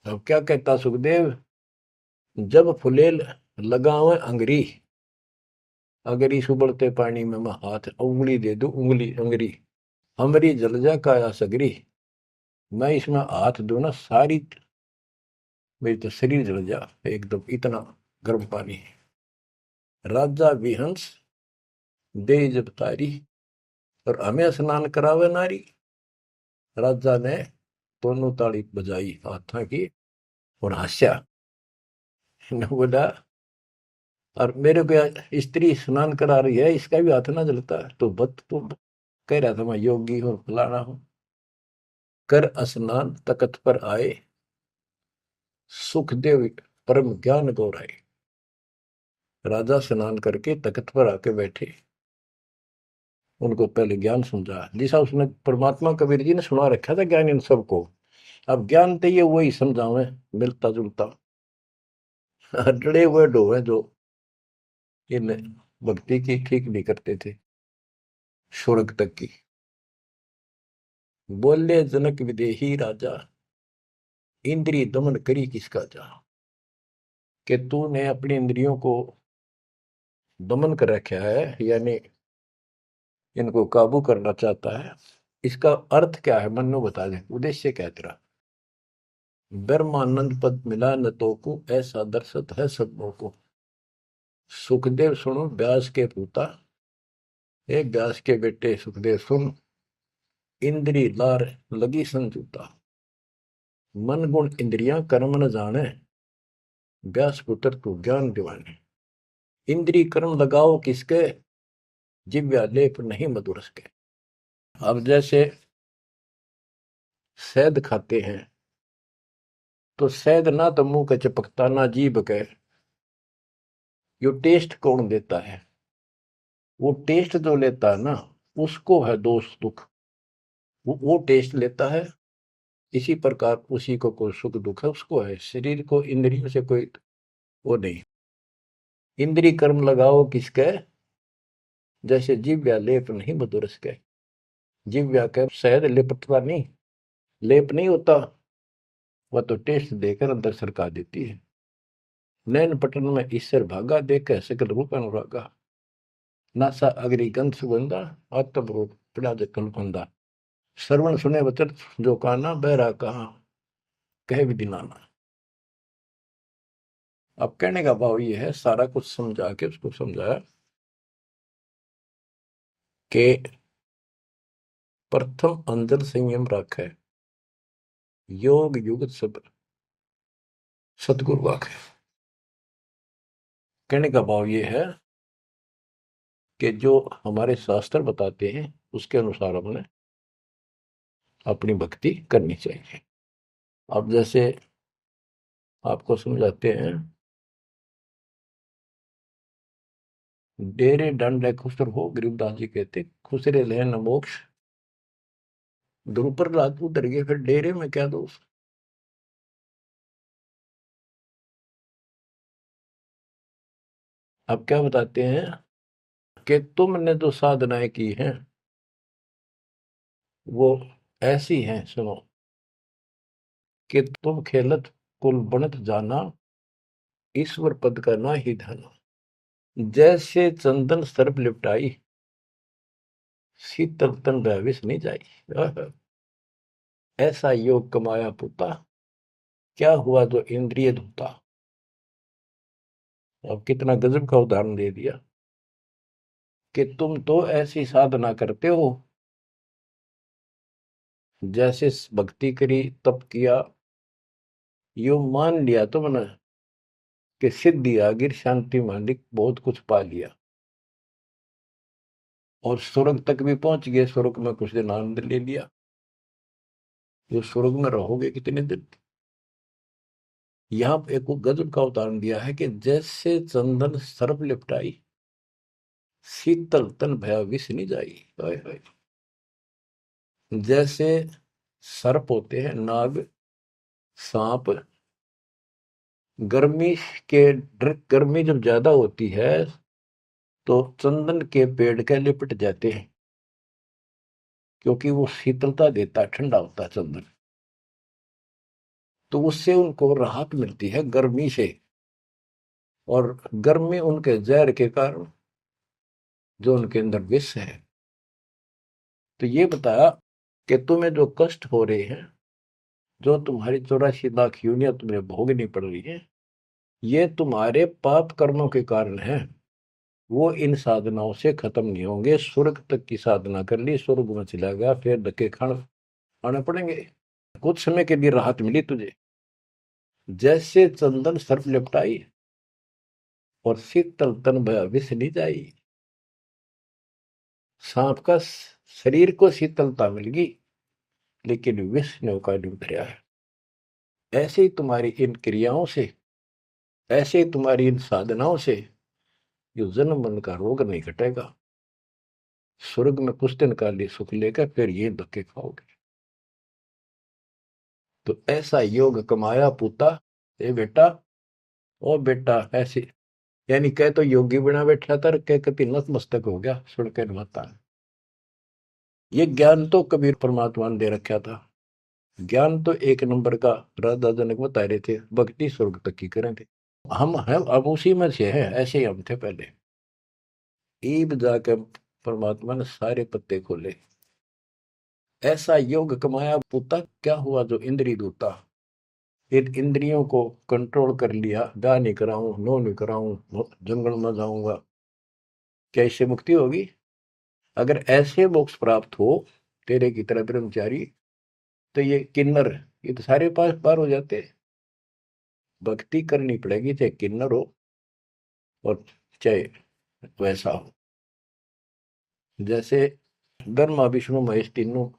अब क्या कहता सुखदेव, जब फुलेल लगावे अंगरी, अगर इस उबलते पानी में मैं हाथ उंगली दे दूं, उंगली अंगरी हमरी जल जा काया सगरी, मैं इसमें हाथ दूं ना, सारी मेरी तो शरीर जल जा एकदम, इतना गर्म पानी है। राजा विहंस दे जब तारी, और हमें स्नान करावे नारी। राजा ने दोनों ताली बजाई हाथा की और हंसा, न बोला, और मेरे को स्त्री स्नान करा रही है, इसका भी हाथ ना जलता, तो बत तो कह रहा था मैं योगी हूं, फलाना हूं। कर स्नान तकत पर आए, सुखदेव परम ज्ञान गौराए। राजा स्नान करके तख्त पर आके बैठे, उनको पहले ज्ञान समझा, जैसा उसने परमात्मा कबीर जी ने सुना रखा था ज्ञान इन सबको। अब ज्ञान तो ये वही समझावे, मिलता जुलता डरे हुए डोवे जो इन भक्ति की ठीक नहीं करते थे स्वर्ग तक की। बोले जनक विदेही राजा, इंद्रिय दमन करी किसका जा, कि तूने अपनी इंद्रियों को दमन कर रखा है, यानी इनको काबू करना चाहता है। इसका अर्थ क्या है, मन्नू बता दे, उद्देश्य क्या है तेरा। ब्रह्मानंद पद मिला न तो को, ऐसा दर्शत है सबों को। सुखदेव सुनो व्यास के पूता, एक व्यास के बेटे सुखदेव सुन, इंद्री लार लगी संजूता, मन गुण इंद्रियां कर्म न जाने, व्यास पुत्र तू ज्ञान दिवाने। इंद्री कर्म लगाओ किसके, जिव्या लेप नहीं मधुरस के। अब जैसे शहद खाते हैं, तो शहद ना तो मुंह के चिपकता ना जीभ के, यो टेस्ट कौन देता है, वो टेस्ट जो लेता है ना, उसको है दोष दुख, वो टेस्ट लेता है। इसी प्रकार उसी को कोई सुख दुख है, उसको है। शरीर को इंद्रियों से कोई वो नहीं। इंद्री कर्म लगाओ किसके, जैसे जिव्या लेप नहीं मधुरस के। जिव्या के शहद लिपटता नहीं, लेप नहीं होता, वह तो टेस्ट देकर अंदर सरका देती है। नैन पटन में ईश्वर भागा, देखे सकल रूप अनुरागा, नासा अग्नि गंध सुगंधा, आत्म रूप पिड़ा जल फंदा। श्रवण सुने वचन जो काना, बहरा कहा कहे विधि नाना। अब कहने का भाव ये है, सारा कुछ समझा के उसको समझाया कि प्रथम अंदर संयम रखे, योग युगत सब्र, सदगुरु वाक्य। कहने का भाव ये है कि जो हमारे शास्त्र बताते हैं उसके अनुसार हमने अपनी भक्ति करनी चाहिए। अब जैसे आपको समझाते हैं, डेरे दंड खुसर हो, गरीबदास जी कहते खुसरे ले न मोक्ष। द्रुपर रात उतर गए, फिर डेरे में क्या दोष। अब क्या बताते हैं कि तुमने जो साधनाएं की हैं वो ऐसी हैं, सुनो, कि तुम खेलत कुल बनत जाना, ईश्वर पद का ना ही धना। जैसे चंदन सर्प लिपटाई, शीतल तन भविष्य नहीं जाई। ऐसा योग कमाया पुता, क्या हुआ जो इंद्रिय धूता। अब कितना गजब का उदाहरण दे दिया कि तुम तो ऐसी साधना करते हो, जैसे भक्ति करी, तप किया, यो मान लिया तुमने कि सिद्धि आ गिर, शांति मालिक, बहुत कुछ पा लिया और स्वर्ग तक भी पहुंच गए। स्वर्ग में कुछ दिन आनंद ले लिया। जो स्वर्ग में रहोगे कितने दिन। यहाँ पे एक गजब का उदाहरण दिया है कि जैसे चंदन सर्प लिपटाई, शीतल तन भया विष नहीं जाई। हाय हाय। जैसे सर्प होते हैं, नाग, सांप, गर्मी के गर्मी जब ज्यादा होती है तो चंदन के पेड़ के लिपट जाते हैं, क्योंकि वो शीतलता देता है, ठंडा होता है चंदन। तो उससे उनको राहत मिलती है गर्मी से, और गर्मी उनके जहर के कारण जो उनके अंदर विष है। तो ये बताया कि तुम्हें जो कष्ट हो रहे हैं, जो तुम्हारी 84 लाख यूनियन तुम्हें भोगनी पड़ रही है, ये तुम्हारे पाप कर्मों के कारण है। वो इन साधनाओं से खत्म नहीं होंगे। स्वर्ग तक की साधना कर ली, स्वर्ग में चला गया, फिर धक्के खाने पड़ेंगे। कुछ समय के लिए राहत मिली तुझे, जैसे चंदन सर्प लिपटाई और शीतल तन भया विष नहीं जाई। सांप का शरीर को शीतलता मिल गई, लेकिन विष ने का नहीं उतरा है। ऐसे ही तुम्हारी इन क्रियाओं से, ऐसे ही तुम्हारी इन साधनाओं से जो जन्म मन का रोग नहीं घटेगा। स्वर्ग में कुछ दिन का लिए सुख लेकर फिर ये धक्के खाओगे। तो ऐसा योग कमाया पूता, ए बेटा, ओ बेटा, ऐसे यानी कह तो योगी बना बैठा था, कह कति नतमस्तक हो गया सुनकर माता। ये ज्ञान तो कबीर परमात्मा ने दे रखा था। ज्ञान तो एक नंबर का राधा जनक बता रहे थे, भक्ति स्वर्ग तक की करें थे। हम हैं अब उसी में से हैं, ऐसे ही हम थे पहले। ईब जाकर परमात्मा ने सारे पत्ते खोले। ऐसा योग कमाया पुता, क्या हुआ जो इंद्रिय दूता। इन इंद्रियों को कंट्रोल कर लिया, गा नहीं कराऊं, नो नहीं कराऊं, जंगल में जाऊंगा, क्या इससे मुक्ति होगी। अगर ऐसे मोक्ष प्राप्त हो तेरे की तरह ब्रह्मचारी, तो ये किन्नर, ये तो सारे पास पार हो जाते। भक्ति करनी पड़ेगी, चाहे किन्नर हो और चाहे वैसा हो। जैसे ब्रह्मा विष्णु महेश तीनों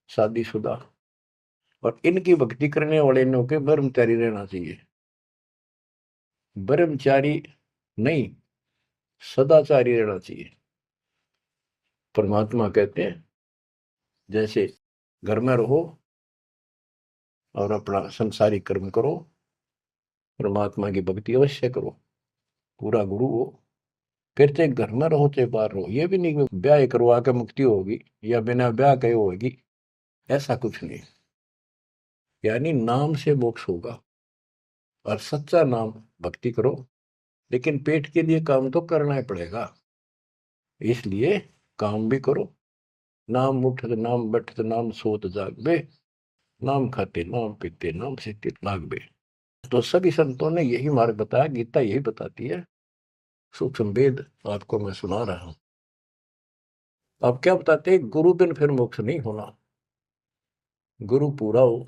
शादीशुदा, और इनकी भक्ति करने वाले इनों के ब्रह्मचारी रहना चाहिए। ब्रह्मचारी नहीं, सदाचारी रहना चाहिए। परमात्मा कहते हैं जैसे घर में रहो और अपना संसारिक कर्म करो, परमात्मा की भक्ति अवश्य करो, पूरा गुरु हो। फिर चाहे घर में रहो चाहे बाहर रहो। ये भी नहीं कि ब्याह करवा के मुक्ति होगी या बिना ब्याह के होगी, ऐसा कुछ नहीं। यानी नाम से मोक्ष होगा, और सच्चा नाम भक्ति करो, लेकिन पेट के लिए काम तो करना ही पड़ेगा। इसलिए काम भी करो। नाम उठत नाम बैठत नाम सोत जागबे, नाम खाते नाम पीते नाम से लागबे। तो सभी संतों ने यही मार्ग बताया, गीता यही बताती है। सूक्ष्म वेद आपको मैं सुना रहा हूं। अब क्या बताते हैं, गुरु बिन फिर मोक्ष नहीं होना। गुरु पूरा हो,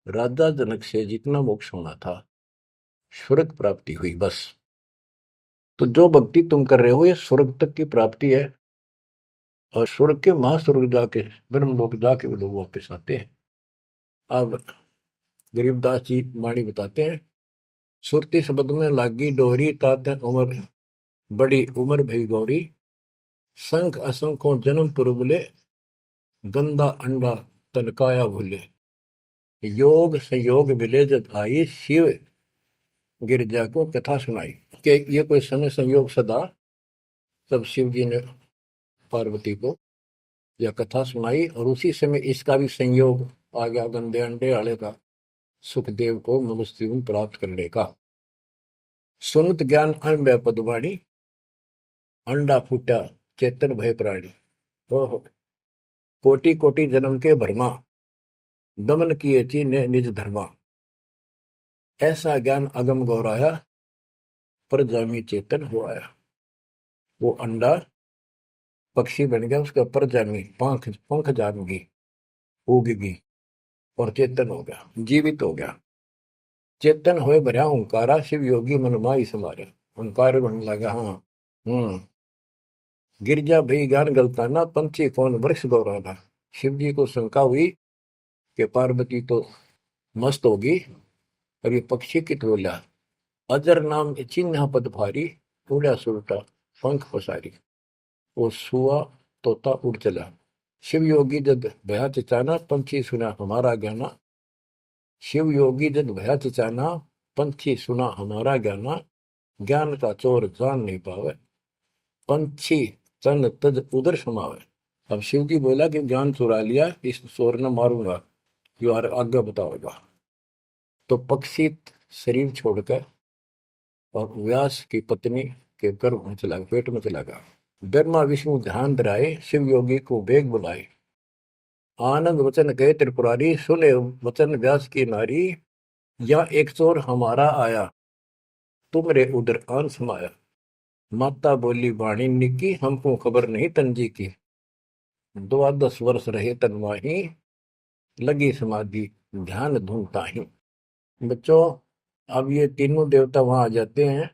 राजा जनक से जितना मोक्ष होना था, स्वर्ग प्राप्ति हुई बस। तो जो भक्ति तुम कर रहे हो ये स्वर्ग तक की प्राप्ति है, और स्वर्ग के महास्वर्ग जाके ब्रह्म लोक जाके वो लोग वापस आते हैं। अब गरीबदास जी वाणी बताते हैं, सुरती शब्द में लागी डोरी तात उम्र, बड़ी उम्र भई गौरी, संख असंखों जन्म पुरबले, गंदा अंडा तनकाया भूले। योग संयोग मिले जब आई, शिव गिरजा को कथा सुनाई। कि ये कोई समय संयोग सदा, तब शिव जी ने पार्वती को यह कथा सुनाई, और उसी समय इसका भी संयोग आ गया गंदे अंडे वाले का, सुखदेव को मनुष्य प्राप्त करने का। सुनत ज्ञान अन पदवाणी, अंडा फूटा चेतन भय प्राणी। ओहो, कोटि कोटि जन्म के भरमा, दमन किए थी ने निज धर्मा। ऐसा ज्ञान अगम गौराया, पर जामी चेतन हो आया। वो अंडा पक्षी बन गया, उसके ऊपर जामी पंख पंख जामगी, उगगी, और चेतन हो गया, जीवित हो गया। चेतन होए भरा ओंकारा, शिव योगी मन माई समारे। ओंकार बनने लगा। हाँ। गिरजा भई ज्ञान गलताना, पंछी कौन वृक्ष गौराना। शिव जी को शंका हुई कि पार्वती तो मस्त होगी, और ये पक्षी कित बोला। अजर नाम चिन्ह पद भारी, उड़ा सुरटा पंख पसारी। वो सुआ तोता उड़ चला। शिव योगी जद भया चिचाना, पंछी सुना हमारा ज्ञाना। शिव योगी जद भया चिचाना, पंछी सुना हमारा ज्ञाना। ज्ञान का चोर जान नहीं पावे, पंछी तन तज उधर समावे। अब शिव जी बोला कि ज्ञान चुरा लिया, इस चोर ने मारूंगा, जो आगे बताओगा। तो पक्षी शरीर छोड़कर और व्यास की पत्नी के गर्भ में चला गया, पेट में चला गया। ब्रह्मा विष्णु ध्यान धराए, शिव योगी को बेग बुलाए। आनंद वचन गए त्रिपुरारी, सुने वचन व्यास की नारी। या एक चोर हमारा आया, तुमरे उधर आन समाया। माता बोली वाणी निकी, हमको खबर नहीं तंजी की। 12 वर्ष रहे तनवाही, लगी समाधि ध्यान धूमता ही। बच्चों, अब ये तीनों देवता वहां आ जाते हैं,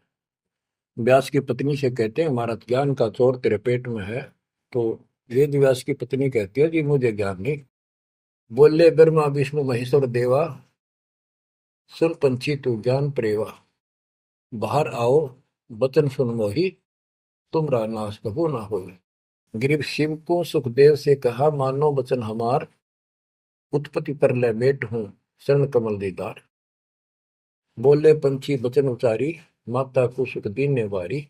व्यास की पत्नी से कहते हैं हमारा ज्ञान का चोर तेरे पेट में है। तो वेद व्यास की पत्नी कहती है जी मुझे ज्ञान नहीं। बोले ब्रह्मा विष्णु महेश्वर देवा, सुन पंछी तू ज्ञान प्रेवा। बाहर आओ वचन सुन मोही, तुमरा नाश कबू ना हो। गिरीव शिव को सुखदेव से कहा, मानो वचन हमार, उत्पत्ति पर ले मेट हूं शरण कमल दीदार। बोले पंछी वचन उचारी, माता को सुख दीन ने वारी।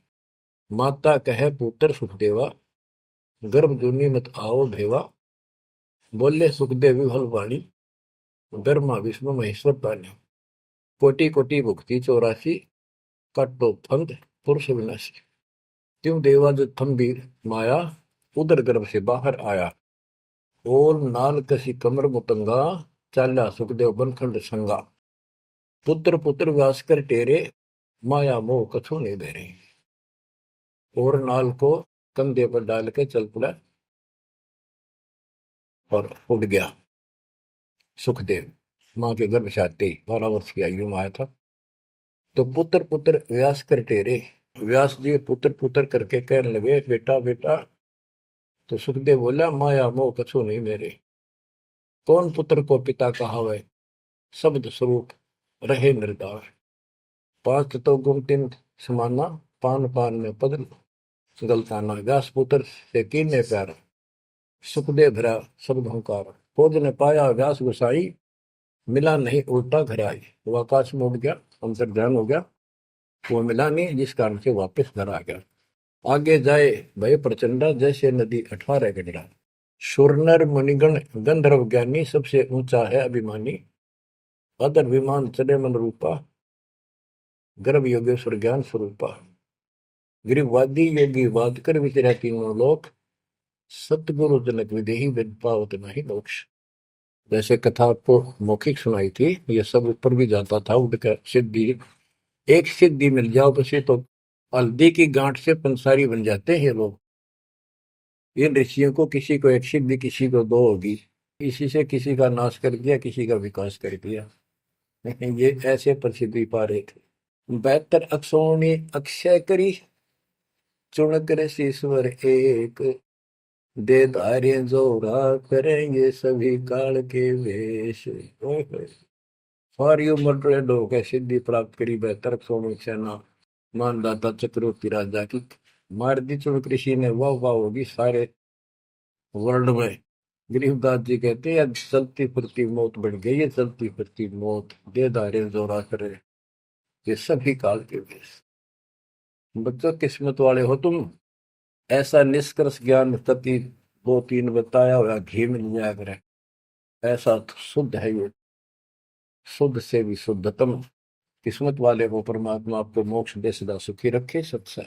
माता कहे पुत्र सुखदेवा, गर्भ जूनी मत आओ भेवा। बोले सुखदेव विफल वाणी, ब्रह्मा विष्णु महेश्वर पानी। कोटि कोटि भुक्ति 84, काटो फंद पुरुष विनाशी। त्यों देवा जो थम्बीर माया, उदर गर्भ से बाहर आया। ओल नाल कसी कमर मुतंगा, चाल्या सुखदेव बनखंड संगा। पुत्र पुत्र व्यास कर टेरे, माया मोह कछु नहीं बेरे। और नाल को कंधे पर डाल के चल पड़ा और उड़ गया सुखदेव। मां के गर्भ से आते ही 12 वर्ष की आयु में आया था। तो पुत्र पुत्र व्यास कर टेरे, व्यास जी पुत्र पुत्र करके कहने लगे बेटा बेटा। तो सुखदेव बोला माया मोह कछु नहीं मेरे। कौन पुत्र को पिता कहावे, शब्द स्वरूप रहे निर्दार। 5 तो गुण 3 समाना, पान पान में पद गलताना। व्यास पुत्र से कीने प्यार, सुखदेव भरा शब्द हंकार। खोज ने पाया व्यास गुसाई, मिला नहीं उल्टा घर आई। वो आकाश में उड़ गया, अंतर ध्यान हो गया, वो मिला नहीं, जिस कारण से वापस घर आ गया। आगे जाए भय प्रचंडा, जैसे नदी 18 गंडा। सुरनर मुनिगण गंधर्व ज्ञानी, सबसे ऊंचा है अभिमानी। अदर विमान चले मन रूपा, गर्भ योगेश्वर ज्ञान स्वरूपा। गिरिवादी योगी वाद कर विचरा तीनों लोक, सतगुरु जनक विदेही विद पावत नहीं मोक्ष। जैसे कथा आपको मौखिक सुनाई थी, ये सब ऊपर भी जाता था उड़कर। सिद्धि एक सिद्धि मिल जाओ बसे तो हल्दी की गांठ से पंसारी बन जाते हैं लोग। इन ऋषियों को किसी को एक सिद्धि किसी को 2 होगी, इसी से किसी का नाश कर दिया, किसी का विकास कर दिया। लेकिन ये ऐसे प्रसिद्धि पा रहे थे। 72 अक्षरों ने अक्षय करी, चुन कर ईश्वर एक, दे धार्य जोरा करेंगे सभी काल के वेश। ओए होए। सारी उम्र टोले लोग है सिद्धि प्राप्त करी, 72 अक्षरों में सेना मानदाता चक्रवर्ती राजा की मार दी चुन कृषि ने, वाह वाह होगी सारे वर्ल्ड में। गरीबदास जी कहते हैं चलती फिरती मौत बढ़ गई है, चलती फिरती मौत, दे धारे जोरा करे ये सभी काल के वेश। बच्चों किस्मत वाले हो तुम, ऐसा निष्कर्ष ज्ञान तति 2-3 बताया हुआ घी मिल जाया करे, ऐसा तो शुद्ध है ये, शुद्ध से भी शुद्धतम। किस्मत वाले को परमात्मा आपको मोक्ष दे, सदा सुखी रखे। सत्संग।